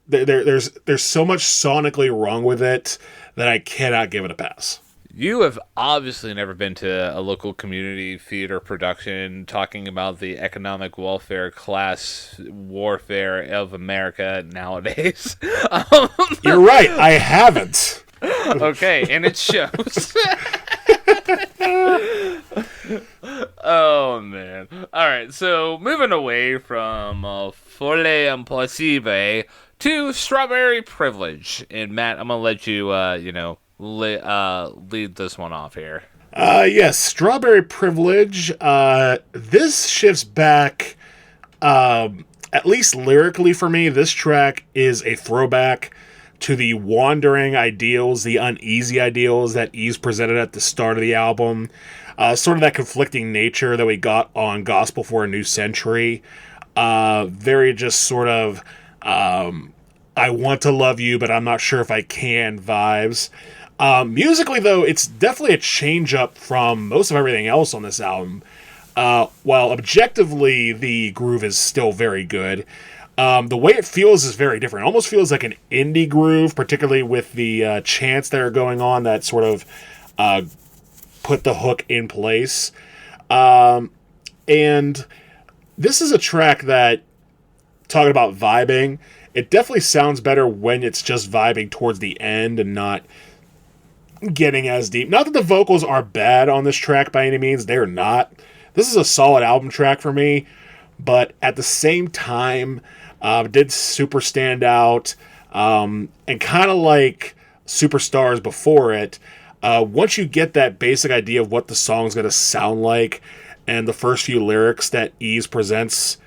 there's so much sonically wrong with it that I cannot give it a pass. You have obviously never been to a local community theater production talking about the economic welfare class warfare of America nowadays. um, You're right, I haven't. okay, and it shows. Oh man! All right, so moving away from Folie Impossible to Strawberry Privilege, and Matt, I'm gonna let you, lead this one off here. Yes, Strawberry Privilege. This shifts back, at least lyrically for me. This track is a throwback to the wandering ideals, the uneasy ideals that Yves presented at the start of the album. Sort of that conflicting nature that we got on Gospel for a New Century. Very just sort of, I want to love you, but I'm not sure if I can vibes. Musically, though, it's definitely a change up from most of everything else on this album. While objectively, the groove is still very good. The way it feels is very different. It almost feels like an indie groove, particularly with the chants that are going on that sort of put the hook in place. And this is a track that, talking about vibing, it definitely sounds better when it's just vibing towards the end and not getting as deep. Not that the vocals are bad on this track by any means. They're not. This is a solid album track for me. But at the same time, did super stand out. And kind of like Superstars before it, once you get that basic idea of what the song's going to sound like and the first few lyrics that Yves presents,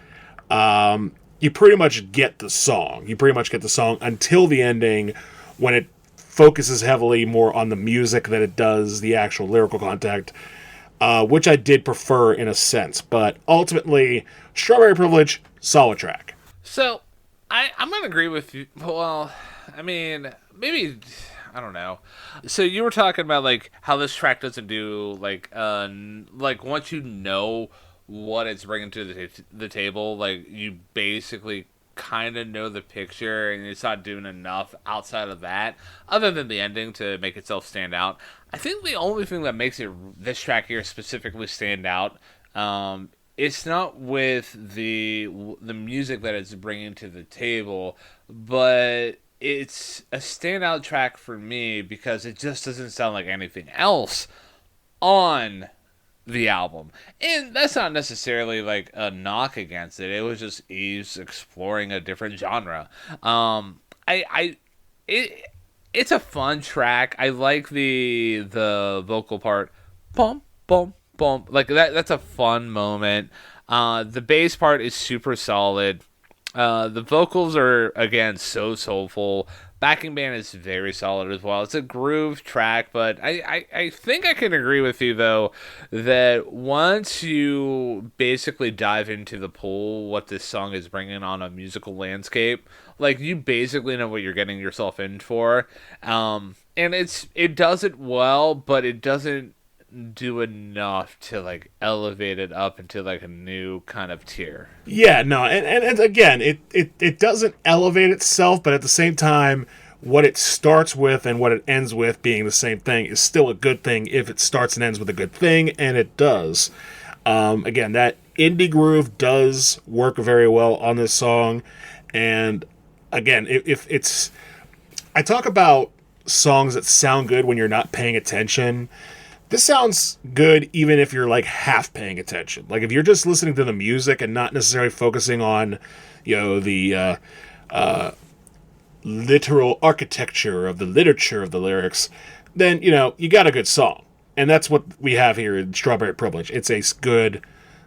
you pretty much get the song. You pretty much get the song until the ending when it focuses heavily more on the music than it does the actual lyrical content, which I did prefer in a sense. But ultimately, Strawberry Privilege, solid track. So, I'm gonna agree with you. Well, I mean, maybe I don't know. So you were talking about like how this track doesn't do like once you know what it's bringing to the table, like you basically kind of know the picture, and it's not doing enough outside of that, other than the ending, to make itself stand out. I think the only thing that makes this track here specifically stand out, it's not with the music that it's bringing to the table, but it's a standout track for me because it just doesn't sound like anything else on the album. And that's not necessarily like a knock against it. It was just Yves exploring a different genre. It it's a fun track. I like the vocal part. Bum bum bum. Like that's a fun moment. The bass part is super solid. The vocals are again so soulful. Backing band is very solid as well. It's a groove track, but I think I can agree with you though that once you basically dive into the pool, what this song is bringing on a musical landscape, like you basically know what you're getting yourself in for. And it does it well, but it doesn't do enough to like elevate it up into like a new kind of tier. Yeah, no, and again, it doesn't elevate itself, but at the same time, what it starts with and what it ends with being the same thing is still a good thing if it starts and ends with a good thing, and it does. Again, that indie groove does work very well on this song, and again, if it's, I talk about songs that sound good when you're not paying attention. This sounds good even if you're like half paying attention. Like if you're just listening to the music and not necessarily focusing on, the literal architecture of the literature of the lyrics, then you got a good song. And that's what we have here in Strawberry Privilege. It's a good,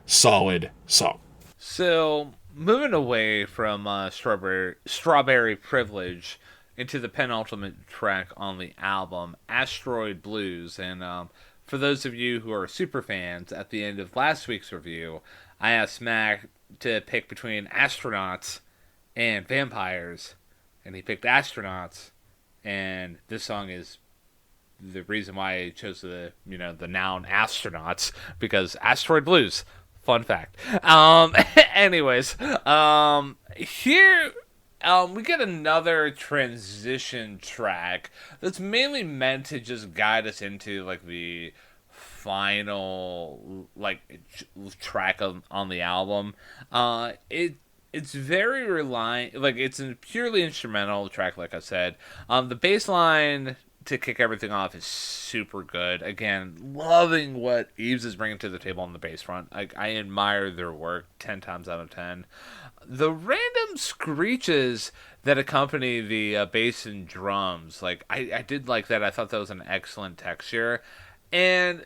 solid song. So moving away from Strawberry Privilege into the penultimate track on the album, Asteroid Blues, and for those of you who are super fans, at the end of last week's review, I asked Mac to pick between astronauts and vampires, and he picked astronauts. And this song is the reason why I chose the noun astronauts, because Asteroid Blues. Fun fact. Anyways, here we get another transition track that's mainly meant to just guide us into like the final track on the album. It's very reliant, like it's a purely instrumental track, like I said. The bass line to kick everything off is super good. Again, loving what Yves is bringing to the table on the bass front. I admire their work 10 times out of 10. The random screeches that accompany the bass and drums, I did like that. I thought that was an excellent texture. And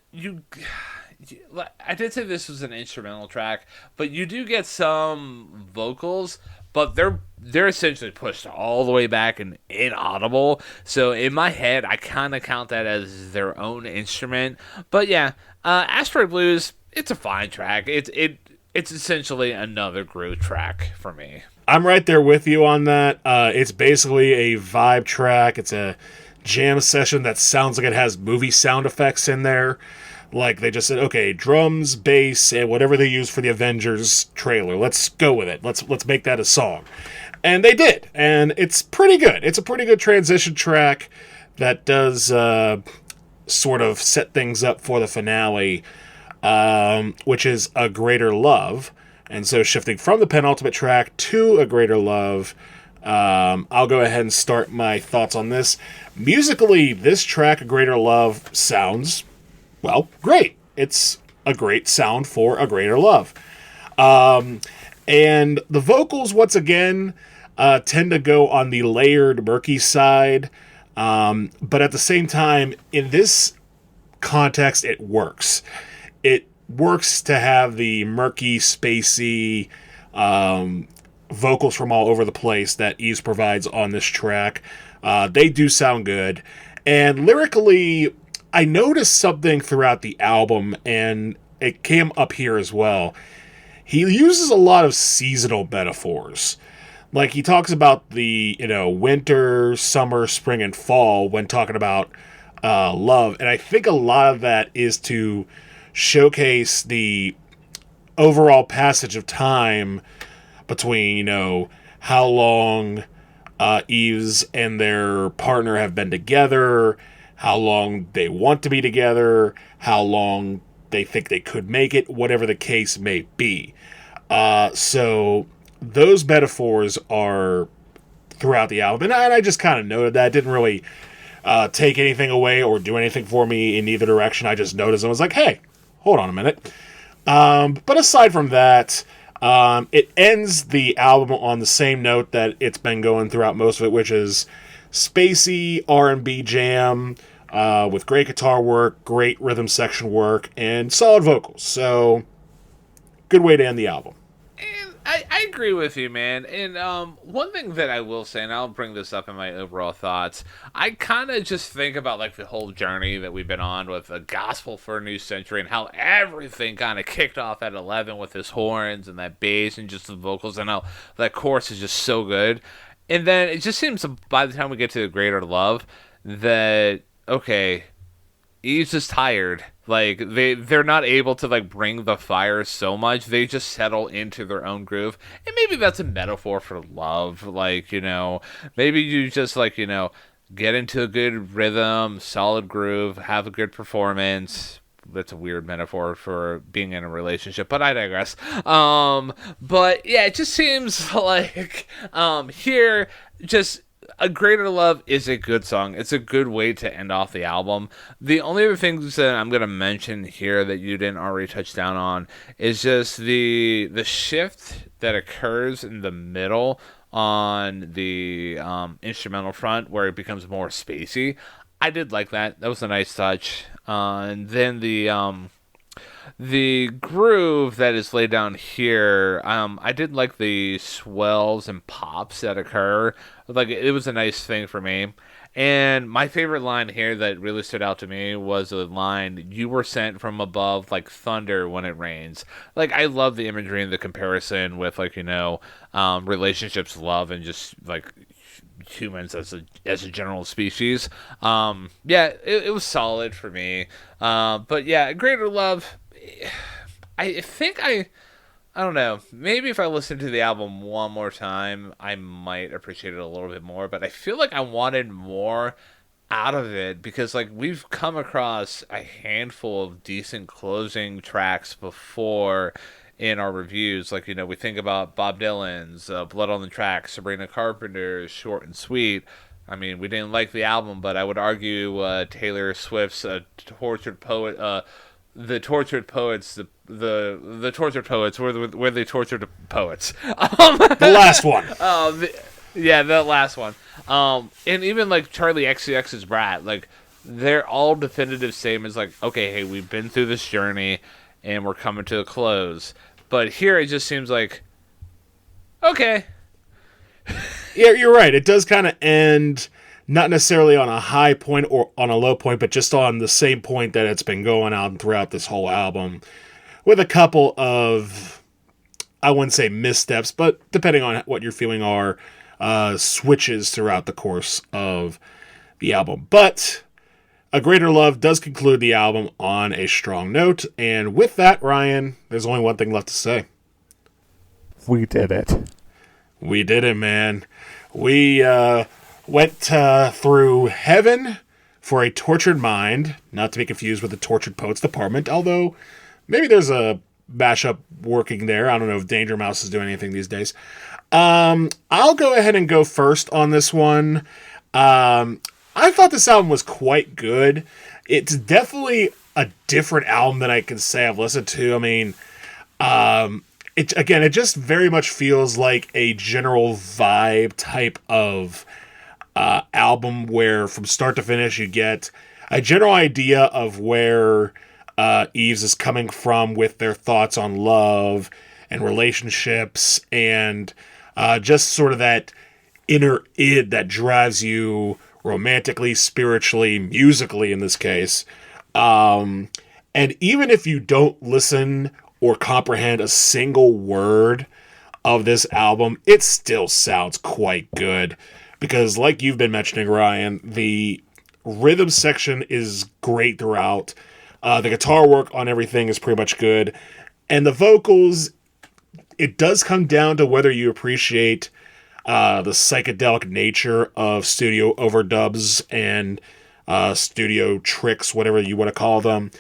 I did say this was an instrumental track, but you do get some vocals, but they're essentially pushed all the way back and inaudible. So in my head, I kind of count that as their own instrument. But yeah, Asteroid Blues, it's a fine track. It's essentially another groove track for me. I'm right there with you on that. It's basically a vibe track. It's a jam session that sounds like it has movie sound effects in there. Like they just said, okay, drums, bass, and whatever they use for the Avengers trailer. Let's go with it. Let's make that a song. And they did. And it's pretty good. It's a pretty good transition track that does sort of set things up for the finale, which is A Greater Love. And so shifting from the penultimate track to A Greater Love, I'll go ahead and start my thoughts on this. Musically, this track, A Greater Love, sounds, well, great. It's a great sound for A Greater Love. And the vocals, once again, tend to go on the layered, murky side. But at the same time, in this context, it works. It works to have the murky, spacey vocals from all over the place that Yves provides on this track. They do sound good. And lyrically, I noticed something throughout the album, and it came up here as well. He uses a lot of seasonal metaphors. Like, he talks about the, winter, summer, spring, and fall when talking about love. And I think a lot of that is to showcase the overall passage of time between, how long Yves and their partner have been together, how long they want to be together, how long they think they could make it, whatever the case may be. So those metaphors are throughout the album. And I just kind of noted that. It didn't really take anything away or do anything for me in either direction. I just noticed and was like, hey, hold on a minute. But aside from that, it ends the album on the same note that it's been going throughout most of it, which is spacey R&B jam with great guitar work, great rhythm section work, and solid vocals. So, good way to end the album. And I agree with you, man. And one thing that I will say, and I'll bring this up in my overall thoughts, I kind of just think about the whole journey that we've been on with the Gospel for a New Century and how everything kind of kicked off at 11 with his horns and that bass and just the vocals, and how that chorus is just so good. And then it just seems by the time we get to the Greater Love that, okay, Eve's just tired. Like they're not able to like bring the fire so much. They just settle into their own groove. And maybe that's a metaphor for love. Like, maybe you just like, get into a good rhythm, solid groove, have a good performance. That's a weird metaphor for being in a relationship, but I digress. But yeah, it just seems like here just a Greater Love is a good song. It's a good way to end off the album. The only other things that I'm gonna mention here that you didn't already touch down on is just the shift that occurs in the middle on the instrumental front where it becomes more spacey. I did like that. That was a nice touch. And then the groove that is laid down here, I did like the swells and pops that occur. Like it was a nice thing for me. And my favorite line here that really stood out to me was the line, "You were sent from above like thunder when it rains." Like I love the imagery and the comparison with like relationships, love, and just like humans as a general species. Yeah, it was solid for me. But yeah, Greater Love. I think I don't know. Maybe if I listened to the album one more time, I might appreciate it a little bit more. But I feel like I wanted more out of it because like we've come across a handful of decent closing tracks before in our reviews. Like we think about Bob Dylan's Blood on the Tracks, Sabrina Carpenter's Short and Sweet. I mean, we didn't like the album, but I would argue Taylor Swift's Tortured Poet, the Tortured Poets, the Tortured Poets, where they tortured poets. The last one. Yeah, that last one. And even like Charlie XCX's Brat, like they're all definitive statements. Like, okay, hey, we've been through this journey, and we're coming to a close. But here, it just seems like, okay, Yeah, you're right. It does kind of end not necessarily on a high point or on a low point, but just on the same point that it's been going on throughout this whole album, with a couple of, I wouldn't say missteps, but depending on what you're feeling are switches throughout the course of the album. But A Greater Love does conclude the album on a strong note, and with that, Ryan, there's only one thing left to say. we did it. We did it, man. We went through Heaven for a Tortured Mind, not to be confused with the Tortured Poets Department, although maybe there's a mashup working there. I don't know if Danger Mouse is doing anything these days. I'll go ahead and go first on this one. I thought this album was quite good. It's definitely a different album than I can say I've listened to. I mean, it just very much feels like a general vibe type of album where from start to finish you get a general idea of where Yves is coming from with their thoughts on love and relationships and just sort of that inner id that drives you romantically, spiritually, musically in this case. And even if you don't listen or comprehend a single word of this album, it still sounds quite good. Because like you've been mentioning, Ryan, the rhythm section is great throughout. The guitar work on everything is pretty much good. And the vocals, it does come down to whether you appreciate the psychedelic nature of studio overdubs and studio tricks, whatever you want to call them.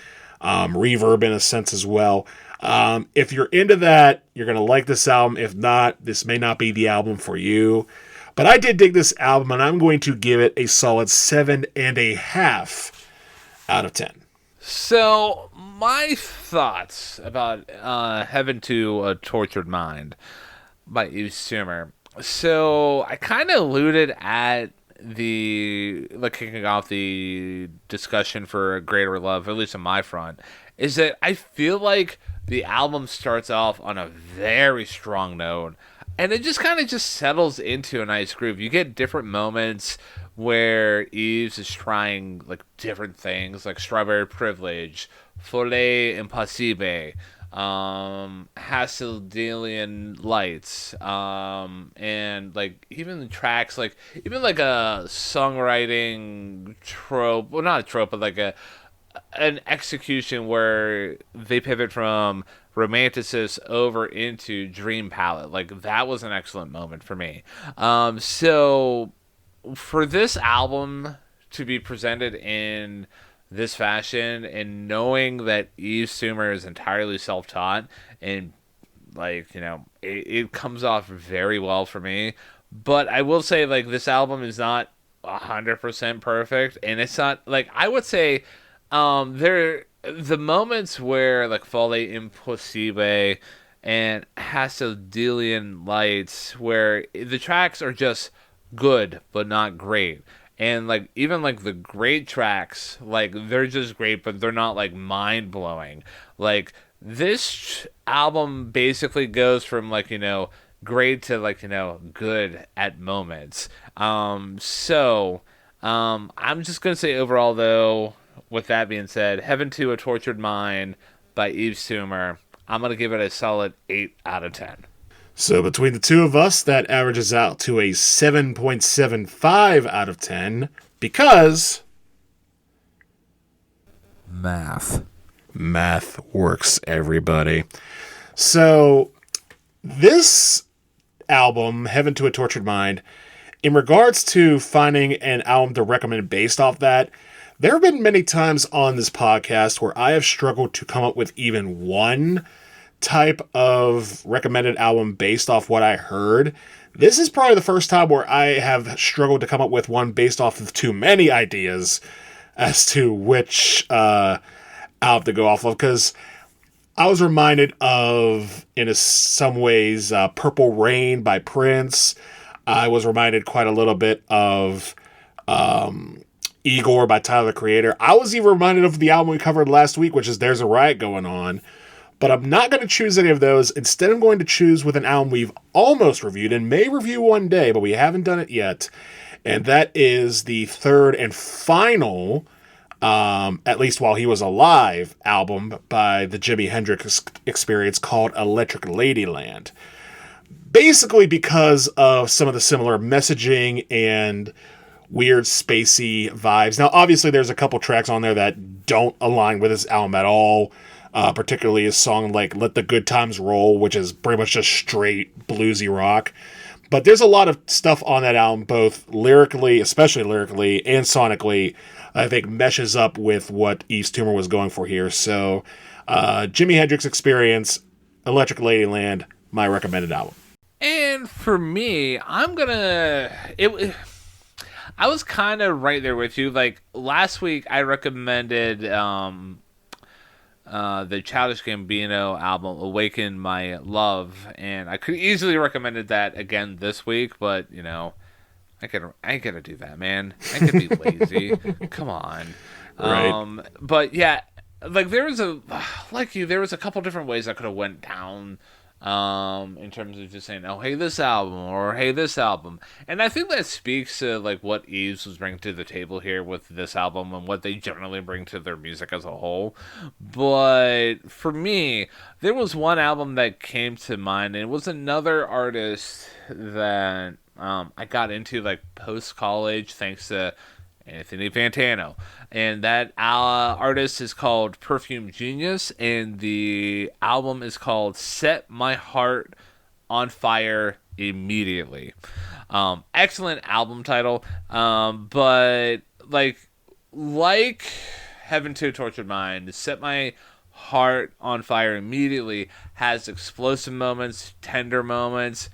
Reverb in a sense as well. If you're into that, you're going to like this album. If not, this may not be the album for you. But I did dig this album, and I'm going to give it a solid 7.5 out of 10. So my thoughts about Heaven to a Tortured Mind by Yves Tumor. So I kind of alluded at kicking off the discussion for A Greater Love, at least on my front, is that I feel like the album starts off on a very strong note, and it just kind of just settles into a nice groove. You get different moments where Yves is trying like different things, like Strawberry Privilege, Folie Impossible, Hasseldellian Lights, and like even the tracks, even like a songwriting trope, well not a trope, but like an execution where they pivot from romanticist over into dream palette. Like that was an excellent moment for me. So for this album to be presented in this fashion and knowing that Yves Tumor is entirely self-taught and like it comes off very well for me, but I will say like this album is not 100% perfect, and it's not like I would say there the moments where like Folle Impossible and Hasseldellian Lights where the tracks are just good but not great, and like even like the great tracks like they're just great but they're not like mind blowing. Like this album basically goes from like great to like good at moments. I'm just gonna say overall though, with that being said, Heaven to a Tortured Mind by Yves Tumor, I'm gonna give it a solid 8 out of 10. So between the two of us, that averages out to a 7.75 out of 10 because Math. math works, everybody. So this album, Heaven to a Tortured Mind, in regards to finding an album to recommend based off that, there have been many times on this podcast where I have struggled to come up with even one type of recommended album based off what I heard. This is probably the first time where I have struggled to come up with one based off of too many ideas as to which album to go off of, because I was reminded of, in some ways, Purple Rain by Prince. I was reminded quite a little bit of Igor by Tyler, the Creator. I was even reminded of the album we covered last week, which is There's a Riot Going On. But I'm not going to choose any of those. Instead, I'm going to choose with an album we've almost reviewed and may review one day, but we haven't done it yet. And that is the third and final, at least while he was alive, album by the Jimi Hendrix Experience called Electric Ladyland. Basically because of some of the similar messaging and weird spacey vibes. Now, obviously, there's a couple tracks on there that don't align with this album at all. Particularly a song like Let the Good Times Roll, which is pretty much just straight bluesy rock. But there's a lot of stuff on that album, both lyrically, especially lyrically, and sonically, I think meshes up with what Yves Tumor was going for here. So, Jimi Hendrix Experience, Electric Ladyland, my recommended album. And for me, I was kind of right there with you. Like last week, I recommended the Childish Gambino album "Awaken My Love," and I could easily recommended that again this week, but I ain't gonna do that, man. I could be lazy. Come on. Right. But yeah, like there was there was a couple different ways I could have went down in terms of just saying, oh, hey, this album, or hey, this album. And I think that speaks to like what Yves was bringing to the table here with this album and what they generally bring to their music as a whole. But for me, there was one album that came to mind, and it was another artist that I got into like post college thanks to Anthony Fantano. And that artist is called Perfume Genius, and the album is called Set My Heart on Fire Immediately. Excellent album title, but like Heaven to a Tortured Mind, Set My Heart on Fire Immediately has explosive moments, tender moments.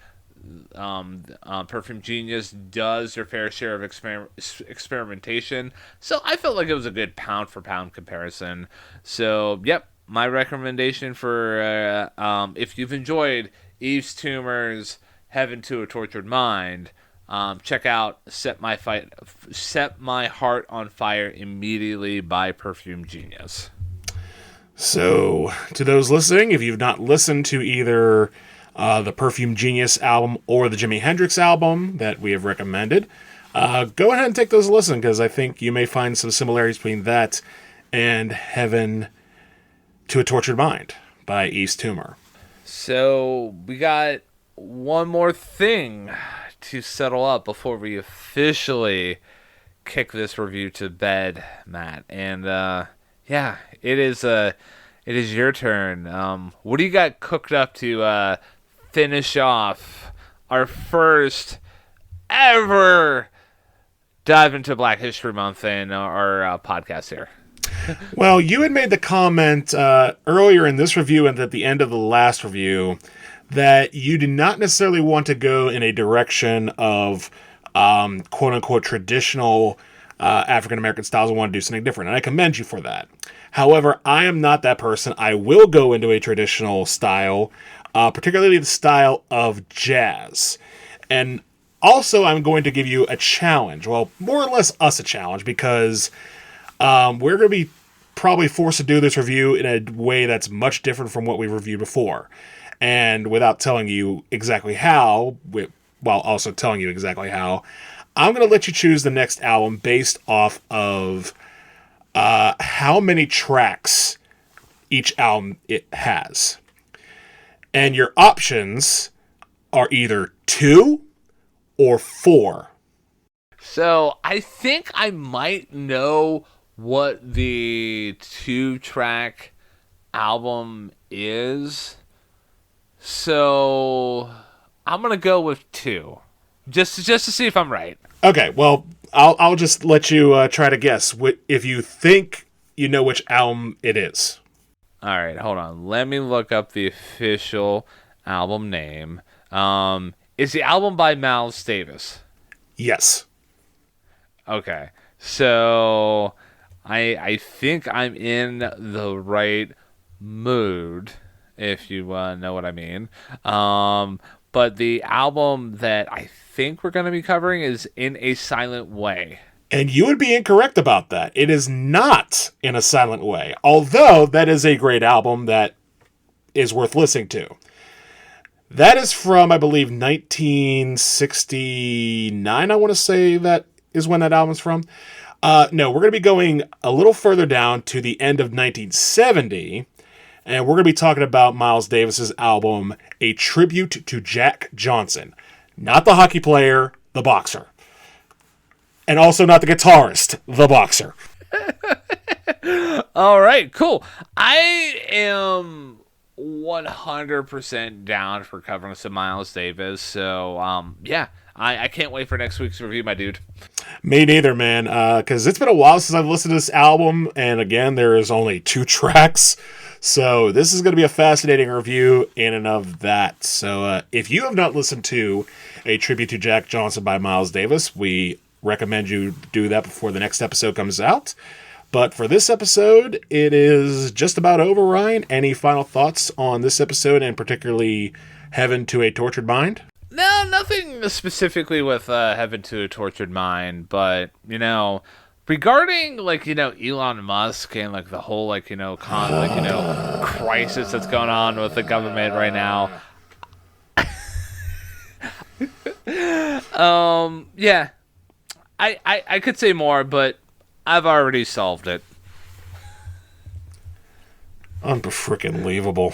Perfume Genius does their fair share of experimentation, so I felt like it was a good pound for pound comparison. So, yep, my recommendation for if you've enjoyed Yves Tumor's Heaven to a Tortured Mind, check out Set My Heart on Fire Immediately by Perfume Genius. So, to those listening, if you've not listened to either the Perfume Genius album or the Jimi Hendrix album that we have recommended, go ahead and take those a listen, because I think you may find some similarities between that and Heaven to a Tortured Mind by Yves Tumor. So we got one more thing to settle up before we officially kick this review to bed, Matt. And Yeah, it is your turn. What do you got cooked up to finish off our first ever dive into Black History Month in our podcast here? Well, you had made the comment earlier in this review and at the end of the last review that you do not necessarily want to go in a direction of quote unquote traditional African American styles and want to do something different. And I commend you for that. However, I am not that person. I will go into a traditional style, particularly the style of jazz. And also, I'm going to give you a challenge. Well, more or less us a challenge because we're going to be probably forced to do this review in a way that's much different from what we've reviewed before. And without telling you exactly how, while also telling you exactly how, I'm going to let you choose the next album based off of how many tracks each album it has. And your options are either 2 or 4. So I think I might know what the 2-track album is. So I'm gonna go with 2, just to see if I'm right. Okay, well, I'll just let you try to guess if you think you know which album it is. All right, hold on. Let me look up the official album name. Is the album by Miles Davis? Yes. Okay, so I think I'm in the right mood, if you know what I mean. But the album that I think we're going to be covering is In a Silent Way. And you would be incorrect about that. It is not In a Silent Way, although that is a great album that is worth listening to. That is from, I believe, 1969, I want to say that is when that album's from. No, we're going to be going a little further down to the end of 1970, and we're going to be talking about Miles Davis's album, A Tribute to Jack Johnson. Not the hockey player, the boxer. And also not the guitarist, the boxer. All right, cool. I am 100% down for covering some Miles Davis. So, yeah, I can't wait for next week's review, my dude. Me neither, man, because it's been a while since I've listened to this album, and again, there is only 2 tracks, so this is going to be a fascinating review in and of that. So if you have not listened to A Tribute to Jack Johnson by Miles Davis, we recommend you do that before the next episode comes out. But for this episode, it is just about over, Ryan. Any final thoughts on this episode, and particularly Heaven to a Tortured Mind? No, nothing specifically with Heaven to a Tortured Mind, but, regarding, Elon Musk and, the whole, crisis that's going on with the government right now. Yeah. I could say more, but I've already solved it. Unfreaking-believable.